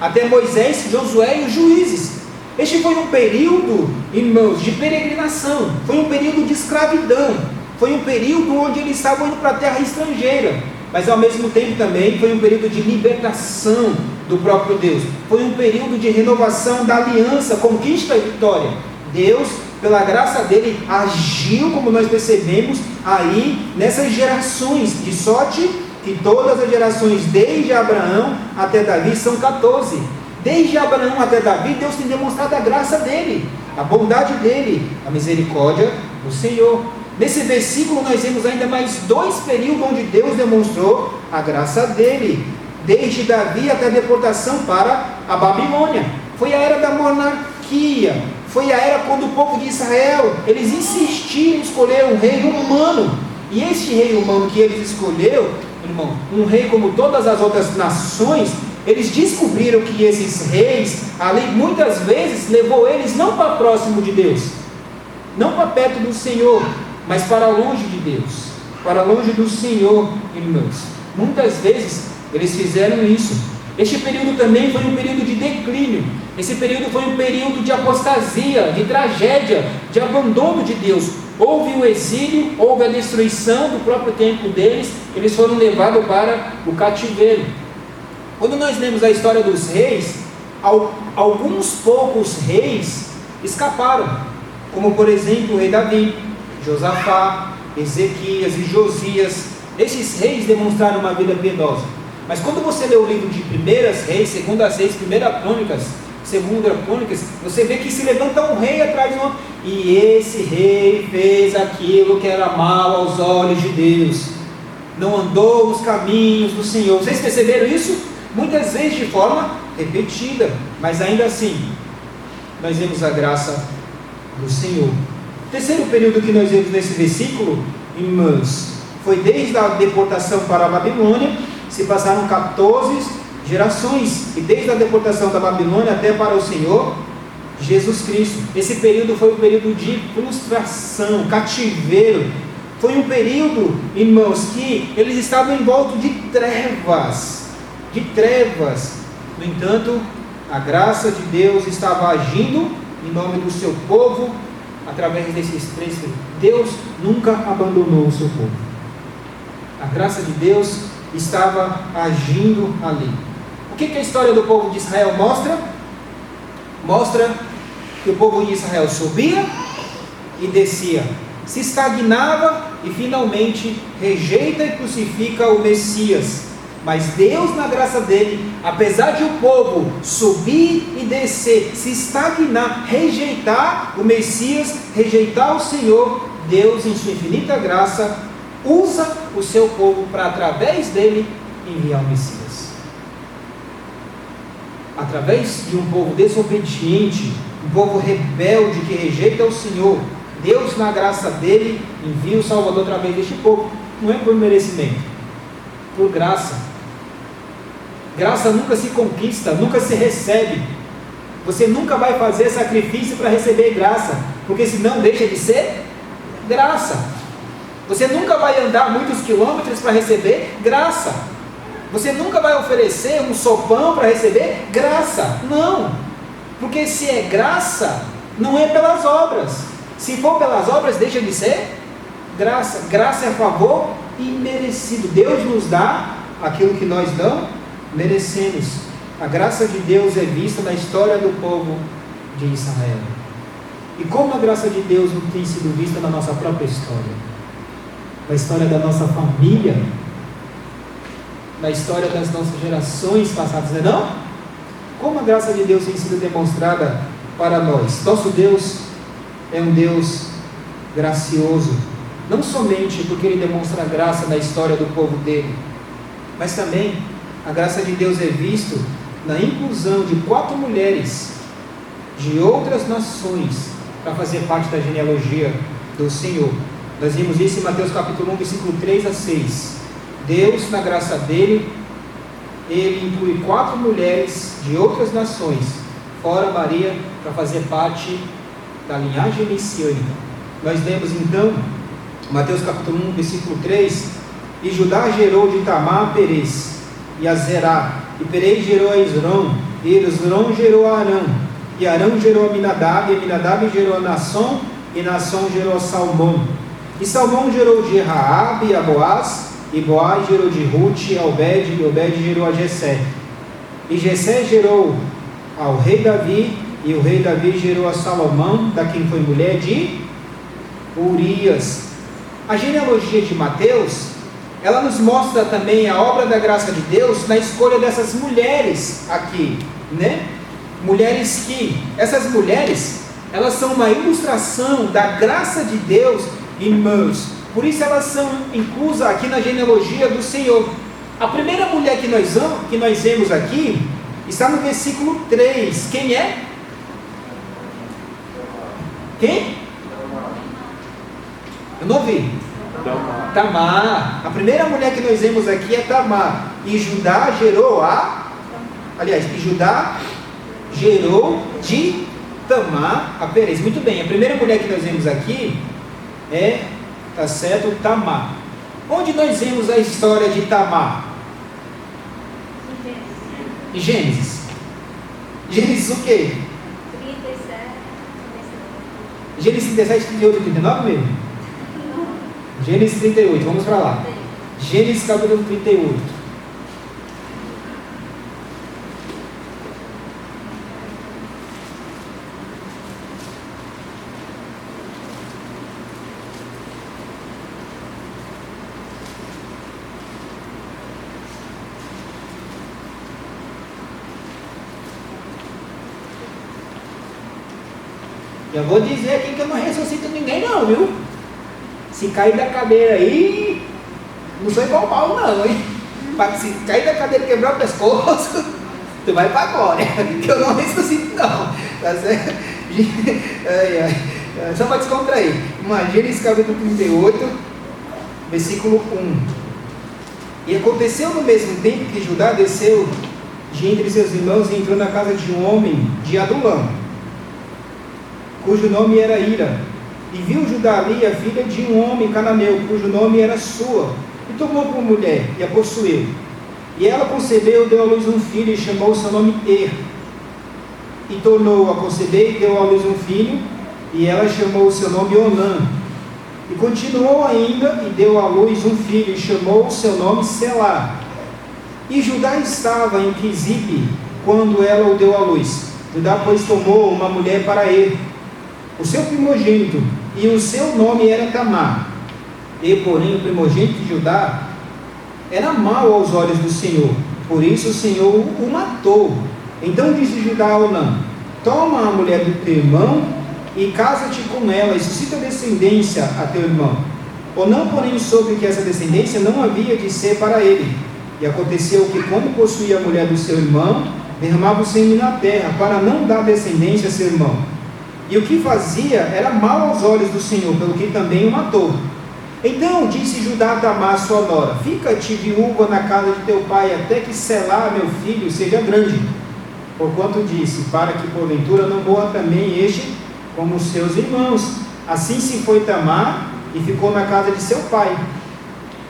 A: até Moisés, Josué e os juízes. Este foi um período, irmãos, de peregrinação, foi um período de escravidão, foi um período onde eles estavam indo para a terra estrangeira, mas ao mesmo tempo também foi um período de libertação do próprio Deus, foi um período de renovação da aliança, conquista e vitória. Deus, pela graça dele, agiu, como nós percebemos aí, nessas gerações, de sorte que todas as gerações, desde Abraão até Davi, são 14. Desde Abraão até Davi, Deus tem demonstrado a graça dele, a bondade dele, a misericórdia do Senhor. Nesse versículo nós vemos ainda mais 2 períodos onde Deus demonstrou a graça dele, desde Davi até a deportação para a Babilônia. Foi a era da monarquia, foi a era quando o povo de Israel, eles insistiram em escolher um rei humano, e este rei humano que eles escolheram, irmão, um rei como todas as outras nações, eles descobriram que esses reis ali muitas vezes levou eles não para próximo de Deus, não para perto do Senhor, mas para longe de Deus, para longe do Senhor, irmãos. Muitas vezes eles fizeram isso. Este período também foi um período de declínio. Esse período foi um período de apostasia, de tragédia, de abandono de Deus. Houve o exílio, houve a destruição do próprio templo deles, eles foram levados para o cativeiro. Quando nós lemos a história dos reis, alguns poucos reis escaparam, como por exemplo o rei Davi, Josafá, Ezequias e Josias. Esses reis demonstraram uma vida piedosa. Mas quando você lê o livro de 1 Reis, 2 Reis, 1 Crônicas, 2 Crônicas, você vê que se levanta um rei atrás de um outro, e esse rei fez aquilo que era mal aos olhos de Deus, não andou nos caminhos do Senhor. Vocês perceberam isso? Muitas vezes de forma repetida, mas ainda assim nós vemos a graça do Senhor. O terceiro período que nós vemos nesse versículo, irmãos, foi desde a deportação para a Babilônia. Se passaram 14 gerações, e desde a deportação da Babilônia até para o Senhor Jesus Cristo. Esse período foi um período de frustração, cativeiro. Foi um período, irmãos, que eles estavam envoltos de trevas. No entanto, a graça de Deus estava agindo em nome do seu povo, através desses 3 períodos. Deus nunca abandonou o seu povo. A graça de Deus estava agindo ali. O que a história do povo de Israel mostra? Mostra que o povo de Israel subia e descia, se estagnava e finalmente rejeita e crucifica o Messias. Mas Deus, na graça dele, apesar de o povo subir e descer, se estagnar, rejeitar o Messias, rejeitar o Senhor, Deus, em sua infinita graça, usa o seu povo para, através dele, enviar o Messias. Através de um povo desobediente, um povo rebelde que rejeita o Senhor, Deus, na graça dele, envia o Salvador através deste povo. Não é por merecimento, por graça. Graça nunca se conquista, nunca se recebe. Você nunca vai fazer sacrifício para receber graça, porque senão deixa de ser graça. Você nunca vai andar muitos quilômetros para receber graça. Você nunca vai oferecer um sopão para receber graça. Não, porque se é graça, não é pelas obras. Se for pelas obras, deixa de ser graça. Graça é favor imerecido. Deus nos dá aquilo que nós não merecemos. A graça de Deus é vista na história do povo de Israel. E como a graça de Deus não tem sido vista na nossa própria história? Na história da nossa família, na história das nossas gerações passadas, não é não? Como a graça de Deus tem sido demonstrada para nós? Nosso Deus é um Deus gracioso, não somente porque Ele demonstra graça na história do povo dele, mas também a graça de Deus é vista na inclusão de 4 mulheres de outras nações para fazer parte da genealogia do Senhor. Nós vimos isso em Mateus capítulo 1, versículo 3 a 6. Deus, na graça dele, Ele inclui 4 mulheres de outras nações, fora Maria, para fazer parte da linhagem messiânica. Nós lemos então, Mateus capítulo 1, versículo 3, e Judá gerou de Tamar Perez, e a Zerá, e Perez gerou a Esrom, e Esrom gerou a Arão, e Arão gerou a Aminadab, e Aminadab gerou a Nasson, e Nasson gerou a Salmão, e Salmão gerou de Raabe a Boaz, e Boaz gerou de Ruth a Obed, e Obed gerou a Jessé, e Jessé gerou ao rei Davi, e o rei Davi gerou a Salomão, da quem foi mulher de Urias. A genealogia de Mateus, ela nos mostra também a obra da graça de Deus na escolha dessas mulheres aqui, né? Mulheres que, essas mulheres, elas são uma ilustração da graça de Deus, irmãos. Por isso elas são inclusas aqui na genealogia do Senhor. A primeira mulher que nós vemos aqui está no versículo 3. Quem é? Quem? Eu não ouvi. Tamar. A primeira mulher que nós vemos aqui é Tamar. E Judá gerou Judá gerou de Tamar a Perez. Muito bem, a primeira mulher que nós vemos aqui é, tá certo, Tamar. Onde nós vemos a história de Tamar? Em Gênesis. Gênesis o quê?
B: 37.
A: Gênesis 37, 38, 39 mesmo? Gênesis 38, vamos para lá. Gênesis capítulo 38. Eu vou dizer aqui que eu não ressuscito ninguém não, viu? Se cair da cadeira aí, não sou igual Paulo não, hein? Mas se cair da cadeira e quebrar o pescoço, tu vai para a glória, que eu não ressuscito não, tá certo? Só para descontrair. Imagina esse capítulo 38, versículo 1. E aconteceu no mesmo tempo que Judá desceu de entre seus irmãos e entrou na casa de um homem de Adulão, cujo nome era Ira. E viu Judá ali a filha de um homem cananeu, cujo nome era Sua, e tomou por mulher, e a possuiu. E ela concebeu, deu à luz um filho, e chamou o seu nome Er. E tornou a conceber, e deu à luz um filho, e ela chamou o seu nome Onã. E continuou ainda, e deu à luz um filho, e chamou o seu nome Selá. E Judá estava em Quisibe, quando ela o deu à luz. Judá, pois, tomou uma mulher para ele, o seu primogênito, e o seu nome era Tamar. E, porém, o primogênito de Judá era mau aos olhos do Senhor, por isso o Senhor o matou. Então disse Judá a Onã: toma a mulher do teu irmão e casa-te com ela, e suscita descendência a teu irmão. Onã, porém, soube que essa descendência não havia de ser para ele. E aconteceu que, quando possuía a mulher do seu irmão, derramava o sangue na terra, para não dar descendência a seu irmão. E o que fazia era mal aos olhos do Senhor, pelo que também o matou. Então disse Judá a Tamar, sua nora: fica-te viúva na casa de teu pai, até que Selá, meu filho, seja grande. Porquanto disse: para que porventura não morra também este como os seus irmãos. Assim se foi Tamar e ficou na casa de seu pai.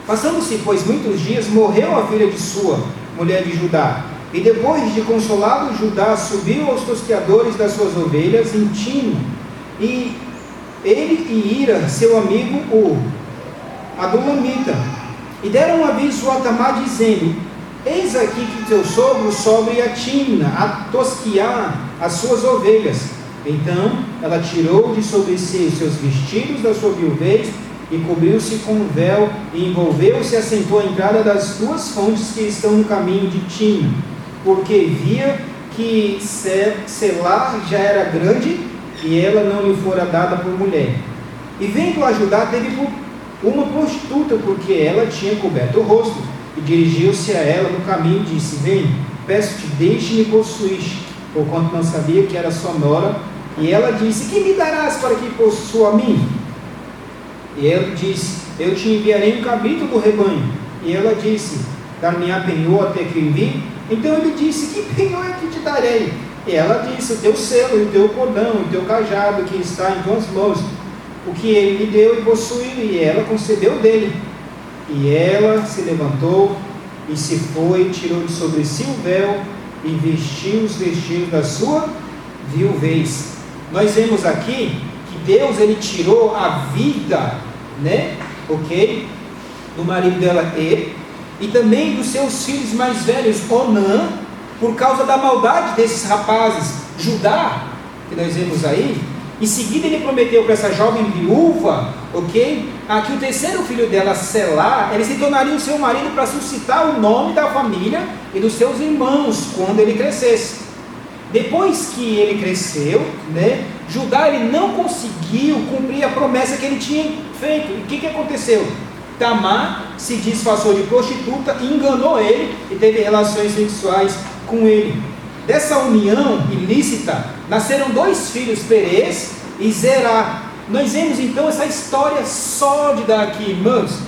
A: Passando-se, pois, muitos dias, morreu a filha de sua, mulher de Judá. E depois de consolado Judá, subiu aos tosqueadores das suas ovelhas em Timo. E ele e Ira, seu amigo, o Adulamita, e deram aviso a Tamar, dizendo: eis aqui que teu sogro sobe a Timna, a tosquiar as suas ovelhas. Então ela tirou de sobre si os seus vestidos da sua viuvez, e cobriu-se com um véu, e envolveu-se e assentou à entrada das duas fontes que estão no caminho de Timna, porque via que Selá já era grande, e ela não lhe fora dada por mulher. E vendo a Judá, teve uma prostituta, porque ela tinha coberto o rosto, e dirigiu-se a ela no caminho e disse: vem, peço-te, deixe-me possuir, porquanto não sabia que era sua nora. E ela disse: que me darás para que possua a mim? E ele disse: eu te enviarei um cabrito do rebanho. E ela disse: dar-me-á penhor até que envie? Então ele disse: que penhor é que te darei? E ela disse: o teu selo, o teu cordão, o teu cajado que está em tuas mãos, o que ele lhe deu e possuiu. E ela concebeu dele. E ela se levantou e se foi, tirou de sobre si o véu e vestiu os vestidos da sua viuvez. Nós vemos aqui que Deus, ele tirou a vida, do marido dela, e também dos seus filhos mais velhos, Onã, por causa da maldade desses rapazes. Judá, que nós vemos aí, em seguida ele prometeu para essa jovem viúva, que o terceiro filho dela, Selá, ele se tornaria o seu marido para suscitar o nome da família e dos seus irmãos quando ele crescesse. Depois que ele cresceu, Judá, ele não conseguiu cumprir a promessa que ele tinha feito. E o que aconteceu? Tamar se disfarçou de prostituta, enganou ele e teve relações sexuais com ele. Dessa união ilícita nasceram dois filhos, Perez e Zerá. Nós vemos então essa história sórdida aqui, irmãos,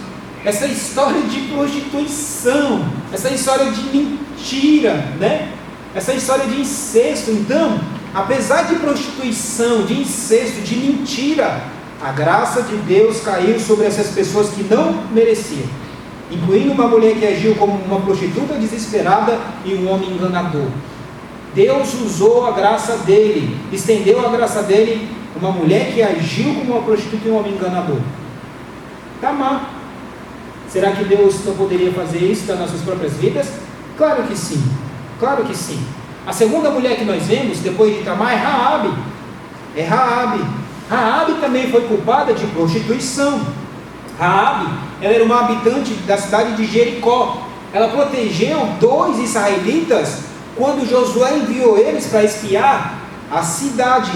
A: essa história de prostituição, essa história de mentira, essa história de incesto. Então, apesar de prostituição, de incesto, de mentira, a graça de Deus caiu sobre essas pessoas que não mereciam, incluindo uma mulher que agiu como uma prostituta desesperada e um homem enganador. Deus usou a graça dele, estendeu a graça dele, uma mulher que agiu como uma prostituta e um homem enganador. Tamar. Será que Deus não poderia fazer isso nas nossas próprias vidas? Claro que sim, claro que sim. A segunda mulher que nós vemos, depois de Tamar, é Raabe. Raabe também foi culpada de prostituição. Raabe, ela era uma habitante da cidade de Jericó. Ela protegeu 2 israelitas quando Josué enviou eles para espiar a cidade.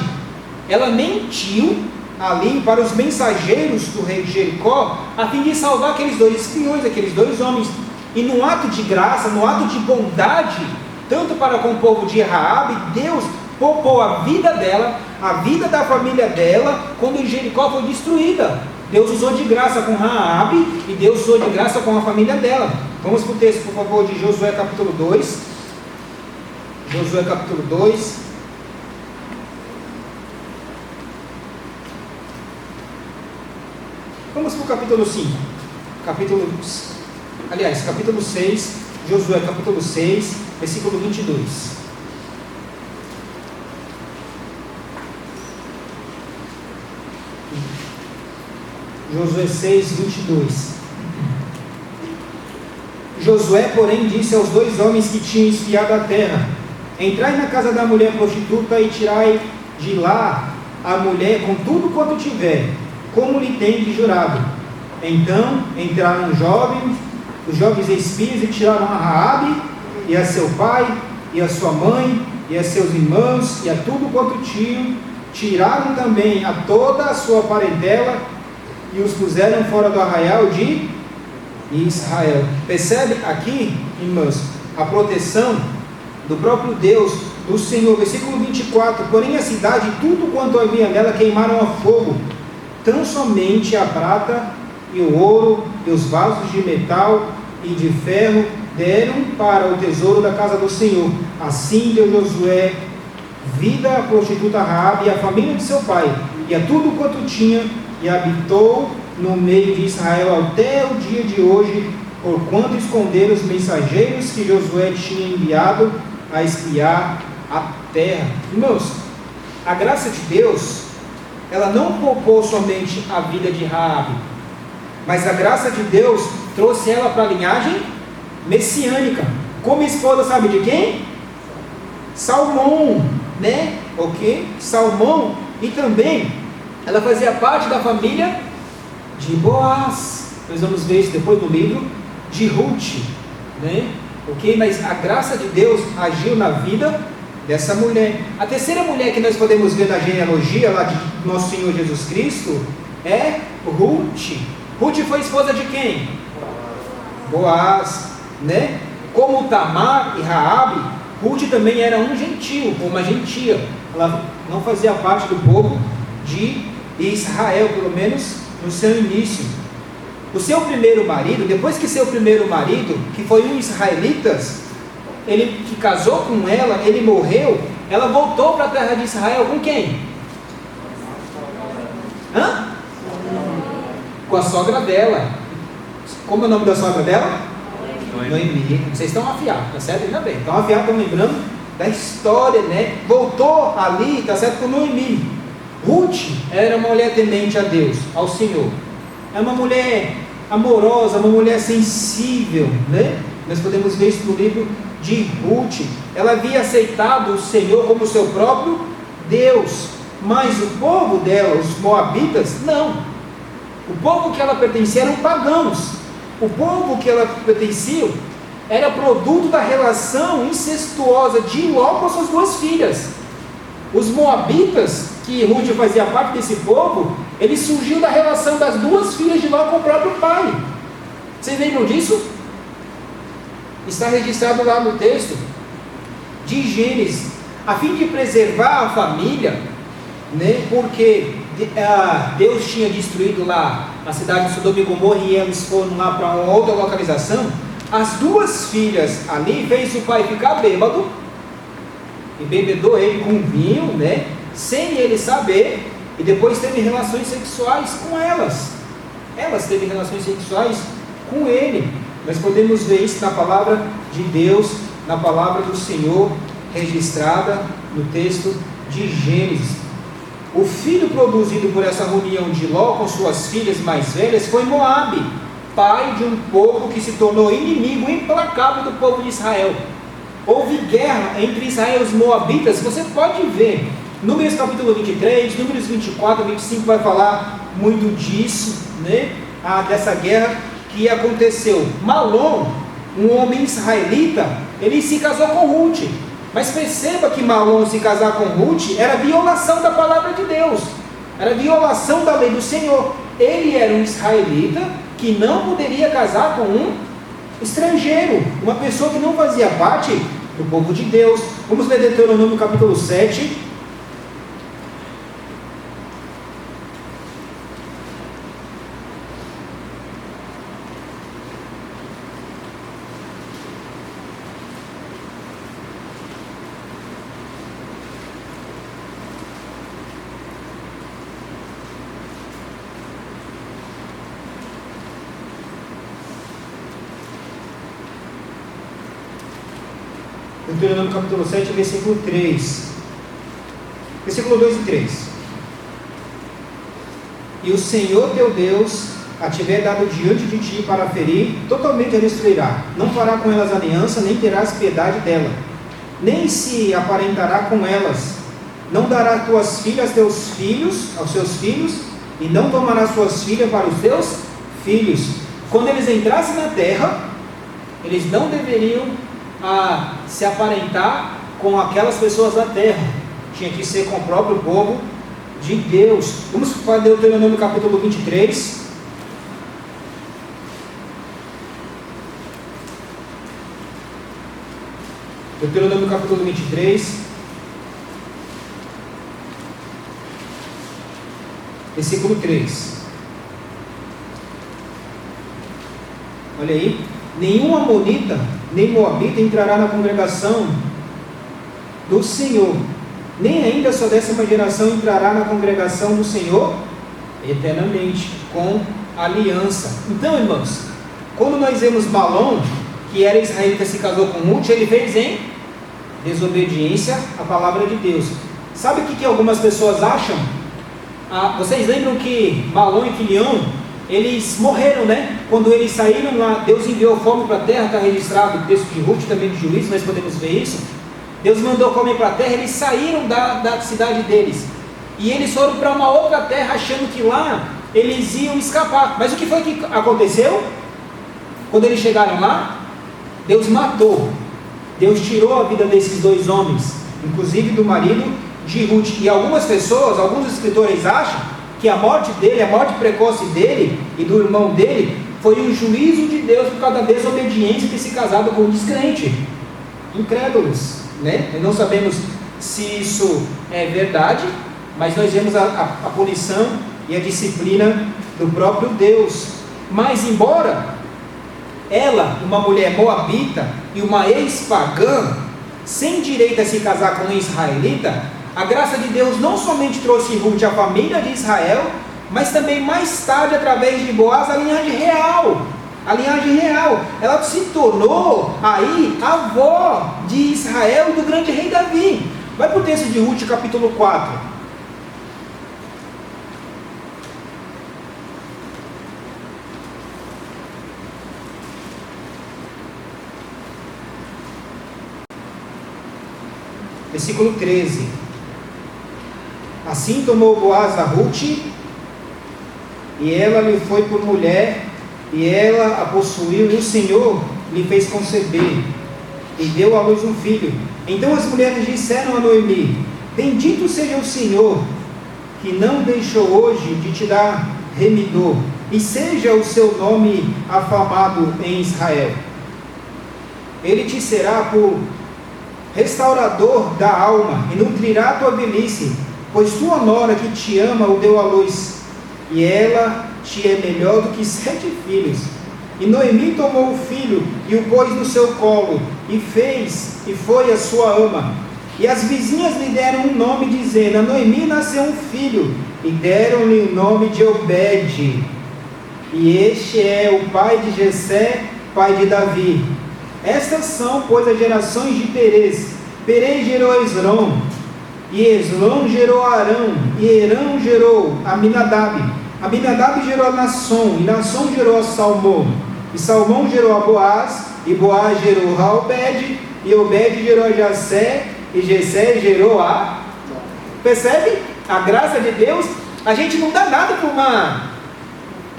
A: Ela mentiu ali para os mensageiros do rei de Jericó, a fim de salvar aqueles 2 espiões, aqueles 2 homens. E no ato de graça, no ato de bondade, tanto para com o povo de Raabe, Deus poupou a vida dela, a vida da família dela, quando Jericó foi destruída. Deus usou de graça com Raabe e Deus usou de graça com a família dela. Vamos para o texto, por favor, de Josué capítulo 2. Josué capítulo 2. Vamos para o capítulo 5. Capítulo 6. Josué capítulo 6, versículo 22. Josué 6, 22. Josué, porém, disse aos 2 homens que tinham espiado a terra: entrai na casa da mulher prostituta e tirai de lá a mulher com tudo quanto tiver, como lhe tendes jurado. Então entraram os jovens espias e tiraram a Raabe, e a seu pai, e a sua mãe, e a seus irmãos, e a tudo quanto tinham. Tiraram também a toda a sua parentela, e os puseram fora do arraial de Israel. Percebe aqui, irmãos, a proteção do próprio Deus, do Senhor. Versículo 24: porém a cidade e tudo quanto havia nela queimaram a fogo, tão somente a prata e o ouro e os vasos de metal e de ferro deram para o tesouro da casa do Senhor. Assim deu Josué vida à prostituta Raabe e à família de seu pai, e a tudo quanto tinha, e habitou no meio de Israel até o dia de hoje, porquanto esconderam os mensageiros que Josué tinha enviado a espiar a terra. Irmãos, a graça de Deus, ela não poupou somente a vida de Raabe, mas a graça de Deus trouxe ela para a linhagem messiânica, como esposa, sabe de quem? Salmão, né? Ok? Salmão. E também ela fazia parte da família de Boaz. Nós vamos ver isso depois no livro de Ruth, né? Ok? Mas a graça de Deus agiu na vida dessa mulher. A terceira mulher que nós podemos ver na genealogia lá de nosso Senhor Jesus Cristo é Ruth. Ruth foi esposa de quem? Boaz, né? Como Tamar e Raabe, Ruth também era um gentio, uma gentia. Ela não fazia parte do povo de Israel, pelo menos no seu início. O seu primeiro marido, depois que seu primeiro marido, que foi um israelita, ele que casou com ela, ele morreu, ela voltou para a terra de Israel com quem? Com a sogra dela. Como é o nome da sogra dela? Noemi. Vocês estão afiados, tá certo? Ainda bem. Estão afiados, estão lembrando da história, né? Voltou ali, tá certo? Com Noemi. Ruth era uma mulher temente a Deus, ao Senhor. É uma mulher amorosa, uma mulher sensível, né? Nós podemos ver isso no livro de Ruth. Ela havia aceitado o Senhor como seu próprio Deus, mas o povo dela, os moabitas, não. O povo que ela pertencia eram pagãos. O povo que ela pertencia era produto da relação incestuosa de Ló com suas duas filhas. Os moabitas, que Ruth fazia parte desse povo, ele surgiu da relação das duas filhas de Ló com o próprio pai. Vocês lembram disso? Está registrado lá no texto de Gênesis, a fim de preservar a família, né? Porque Deus tinha destruído lá a cidade de Sodoma e Gomorra e eles foram lá para uma outra localização. As duas filhas ali fez o pai ficar bêbado e bebedou ele com vinho, né? Sem ele saber, e depois teve relações sexuais com elas. Elas teve relações sexuais com ele. Nós podemos ver isso na palavra de Deus, na palavra do Senhor, registrada no texto de Gênesis. O filho produzido por essa união de Ló com suas filhas mais velhas foi Moabe, pai de um povo que se tornou inimigo implacável do povo de Israel. Houve guerra entre Israel e os moabitas. Você pode ver, Números capítulo 23, Números 24, 25 vai falar muito disso, né? Dessa guerra que aconteceu. Malom, um homem israelita, ele se casou com Ruth. Mas perceba que Malom se casar com Ruth era violação da palavra de Deus, era violação da lei do Senhor. Ele era um israelita que não poderia casar com um estrangeiro, uma pessoa que não fazia parte do povo de Deus. Vamos ler Deuteronômio capítulo 7. Deuteronômio capítulo 7, versículo 3. Versículo 2 e 3. E o Senhor teu Deus a tiver dado diante de ti para ferir, totalmente a destruirá. Não fará com elas aliança, nem terás piedade dela, nem se aparentará com elas. Não dará tuas filhas aos seus filhos, e não tomará suas filhas para os seus filhos. Quando eles entrassem na terra, eles não deveriam se aparentar com aquelas pessoas da terra, tinha que ser com o próprio povo de Deus. Vamos para Deuteronômio capítulo 23. Deuteronômio capítulo 23, versículo 3. Olha aí: nenhum amonita nem moabita entrará na congregação do Senhor, nem ainda sua 10ª geração entrará na congregação do Senhor eternamente, com aliança. Então, irmãos, quando nós vemos Malom, que era israelita, se casou com Ruth, ele fez em desobediência à palavra de Deus. Sabe o que algumas pessoas acham? Vocês lembram que Malom e Quilião, eles morreram, né? Quando eles saíram lá, Deus enviou fome para a terra, está registrado no texto de Ruth, também de Juízo, nós podemos ver isso. Deus mandou fome para a terra, eles saíram da cidade deles, e eles foram para uma outra terra, achando que lá eles iam escapar. Mas o que foi que aconteceu? Quando eles chegaram lá, Deus matou, Deus tirou a vida desses 2 homens, inclusive do marido de Ruth. E algumas pessoas, alguns escritores acham que a morte dele, a morte precoce dele e do irmão dele, foi um juízo de Deus por causa da desobediência de ter se casado com um descrente, incrédulos, né? Nós não sabemos se isso é verdade, mas nós vemos a punição e a disciplina do próprio Deus. Mas embora ela, uma mulher moabita e uma ex-pagã, sem direito a se casar com um israelita, a graça de Deus não somente trouxe Ruth à família de Israel, mas também mais tarde, através de Boaz, a linhagem real. A linhagem real, ela se tornou aí a avó de Israel e do grande rei Davi. Vai para o texto de Ruth, capítulo 4. Versículo 13. Assim tomou Boaz a Ruth, e ela lhe foi por mulher, e ela a possuiu, e o Senhor lhe fez conceber, e deu à luz um filho. Então as mulheres disseram a Noemi: bendito seja o Senhor, que não deixou hoje de te dar remidor, e seja o seu nome afamado em Israel. Ele te será por restaurador da alma, e nutrirá tua velhice, pois tua nora que te ama o deu à luz, e ela te é melhor do que 7 filhos. E Noemi tomou o filho e o pôs no seu colo, e foi a sua ama. E as vizinhas lhe deram um nome, dizendo: a Noemi nasceu um filho, e deram-lhe o nome de Obed. E este é o pai de Jessé, pai de Davi. Estas são, pois, as gerações de Perez. Perez gerou Esrom, e Esrom gerou Arão, e Arão gerou Aminadab. Aminadab gerou a Nasson, e Nasson gerou a Salmão, e Salmão gerou a Boaz, e Boaz gerou a Obed, e Obed gerou a Jessé, e Jessé gerou a... Percebe? A graça de Deus. A gente não dá nada por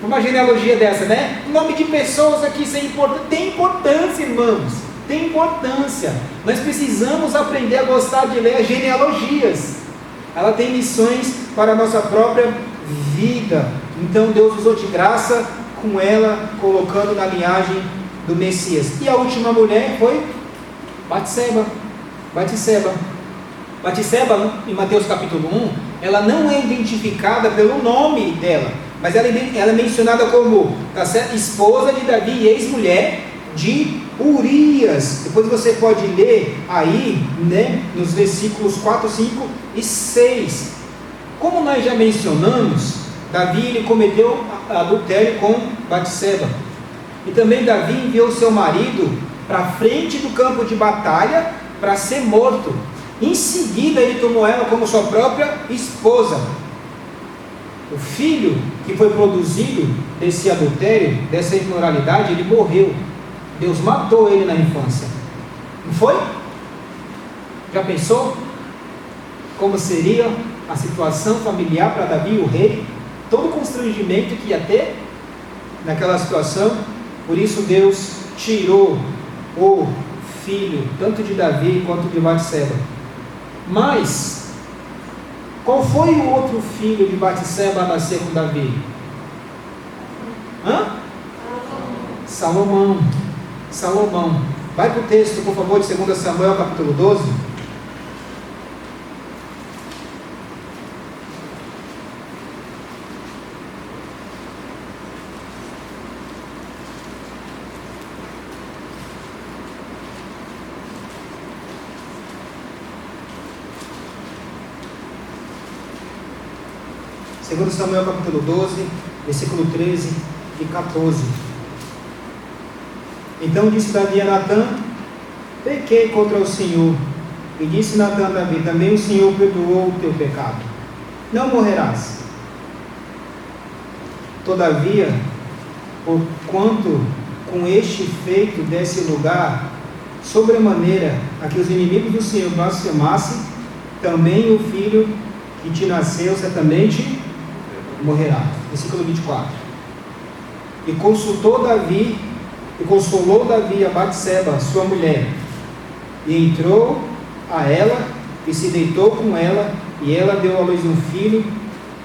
A: uma genealogia dessa, né? O nome de pessoas aqui sem importância. Tem importância, irmãos, tem importância. Nós precisamos aprender a gostar de ler as genealogias. Ela tem lições para a nossa própria vida. Então Deus usou de graça com ela, colocando na linhagem do Messias. E a última mulher foi Batseba. Batseba, em Mateus capítulo 1, ela não é identificada pelo nome dela, mas ela é mencionada como, tá certo, esposa de Davi e ex-mulher de Urias. Depois você pode ler aí, né, nos versículos 4, 5 e 6. Como nós já mencionamos, Davi ele cometeu adultério com Batseba. E também Davi enviou seu marido para frente do campo de batalha para ser morto. Em seguida ele tomou ela como sua própria esposa. O filho que foi produzido desse adultério, dessa imoralidade, ele morreu. Deus matou ele na infância. Não foi? Já pensou como seria a situação familiar para Davi, o rei? todo o constrangimento que ia ter naquela situação. Por isso Deus tirou o filho, tanto de Davi quanto de Batseba. Mas, qual foi o outro filho de Batseba a nascer com Davi? Salomão. Salomão. Vai para o texto, por favor, de 2 Samuel, capítulo 12. Segundo Samuel capítulo 12, versículo 13 e 14. Então disse Davi a Natã: pequei contra o Senhor. E disse Natã a Davi: também o Senhor perdoou o teu pecado, não morrerás. Todavia, porquanto com este feito desse lugar, sobremaneira a que os inimigos do Senhor blasfemassem, também o filho que te nasceu certamente morrerá. Versículo 24. E consolou Davi a Batseba, sua mulher, e entrou a ela e se deitou com ela, e ela deu à luz um filho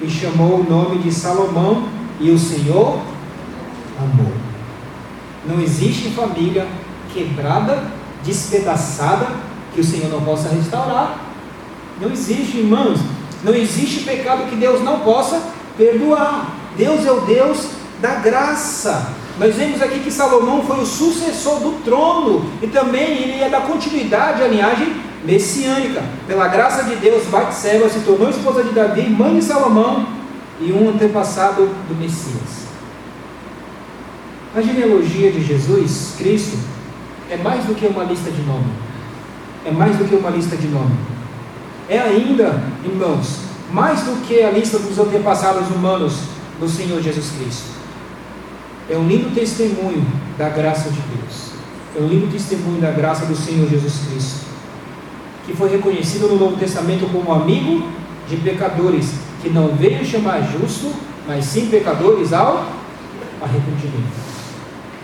A: e chamou o nome de Salomão, e o Senhor amou. Não existe família quebrada, despedaçada, que o Senhor não possa restaurar. Não existe, irmãos. Não existe pecado que Deus não possa perdoar. Deus é o Deus da graça. Nós vemos aqui que Salomão foi o sucessor do trono, e também ele ia dar continuidade à linhagem messiânica. Pela graça de Deus, Batseba se tornou esposa de Davi, mãe de Salomão, e um antepassado do Messias. A genealogia de Jesus Cristo é mais do que uma lista de nome. É mais do que uma lista de nome. É ainda, irmãos, mais do que a lista dos antepassados humanos do Senhor Jesus Cristo. É um lindo testemunho da graça de Deus. É um lindo testemunho da graça do Senhor Jesus Cristo, que foi reconhecido no Novo Testamento como amigo de pecadores, que não veio chamar justo, mas sim pecadores ao arrependimento.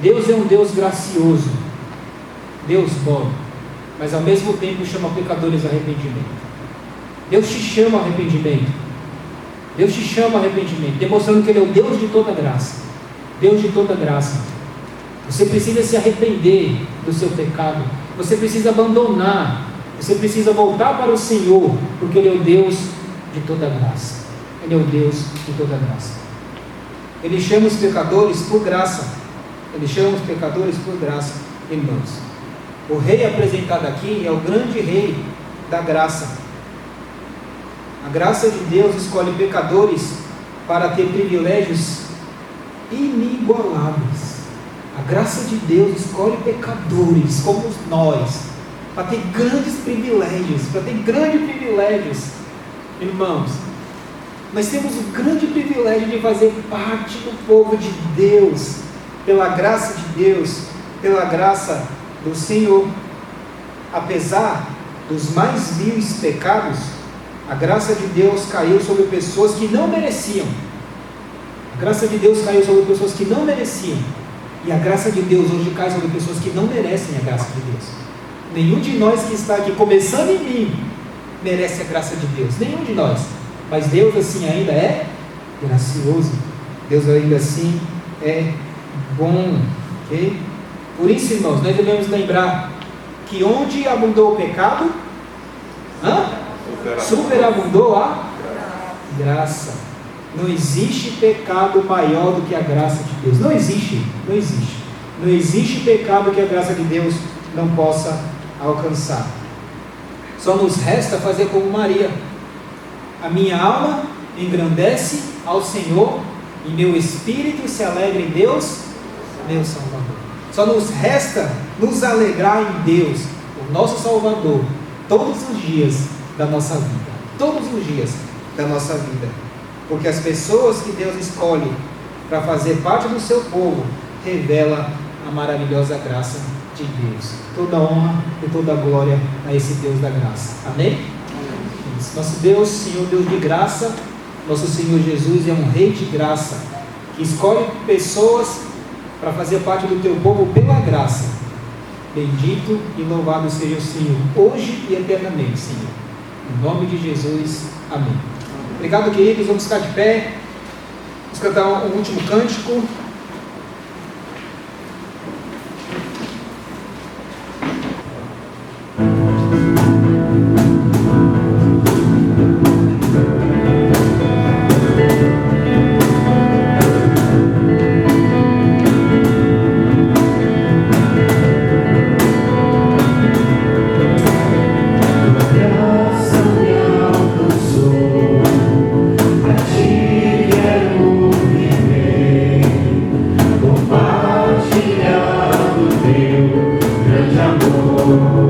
A: Deus é um Deus gracioso, Deus bom, mas ao mesmo tempo chama pecadores ao arrependimento. Deus te chama ao arrependimento. Deus te chama ao arrependimento, demonstrando que Ele é o Deus de toda graça. Deus de toda graça. Você precisa se arrepender do seu pecado. Você precisa abandonar. Você precisa voltar para o Senhor, porque Ele é o Deus de toda graça. Ele é o Deus de toda graça. Ele chama os pecadores por graça. Ele chama os pecadores por graça, irmãos. O rei apresentado aqui é o grande rei da graça. A graça de Deus escolhe pecadores para ter privilégios inigualáveis. A graça de Deus escolhe pecadores como nós para ter grandes privilégios, irmãos. Nós temos o grande privilégio de fazer parte do povo de Deus, pela graça de Deus, pela graça do Senhor. Apesar dos mais vil pecados, a graça de Deus caiu sobre pessoas que não mereciam. A graça de Deus caiu sobre pessoas que não mereciam. E a graça de Deus hoje cai sobre pessoas que não merecem a graça de Deus. Nenhum de nós que está aqui, começando em mim, merece a graça de Deus. Nenhum de nós. Mas Deus assim ainda é gracioso. Deus ainda assim é bom. Okay? Por isso, irmãos, nós devemos lembrar que onde abundou o pecado, superabundou a graça. Não existe pecado maior do que a graça de Deus. Não existe. Não existe pecado que a graça de Deus não possa alcançar. Só nos resta fazer como Maria. A minha alma engrandece ao Senhor, e meu espírito se alegra em Deus, meu Salvador. Só nos resta nos alegrar em Deus, o nosso Salvador, todos os dias da nossa vida. Todos os dias da nossa vida. Porque as pessoas que Deus escolhe para fazer parte do seu povo, revela a maravilhosa graça de Deus. Toda honra e toda glória a esse Deus da graça. Amém? Nosso Deus, Senhor Deus de graça Nosso Senhor Jesus é um Rei de graça, que escolhe pessoas para fazer parte do teu povo pela graça. Bendito e louvado seja o Senhor, hoje e eternamente, Senhor. Em nome de Jesus, amém. Obrigado, queridos. Vamos ficar de pé. Vamos cantar um último cântico.
B: Compartilhando teu grande amor.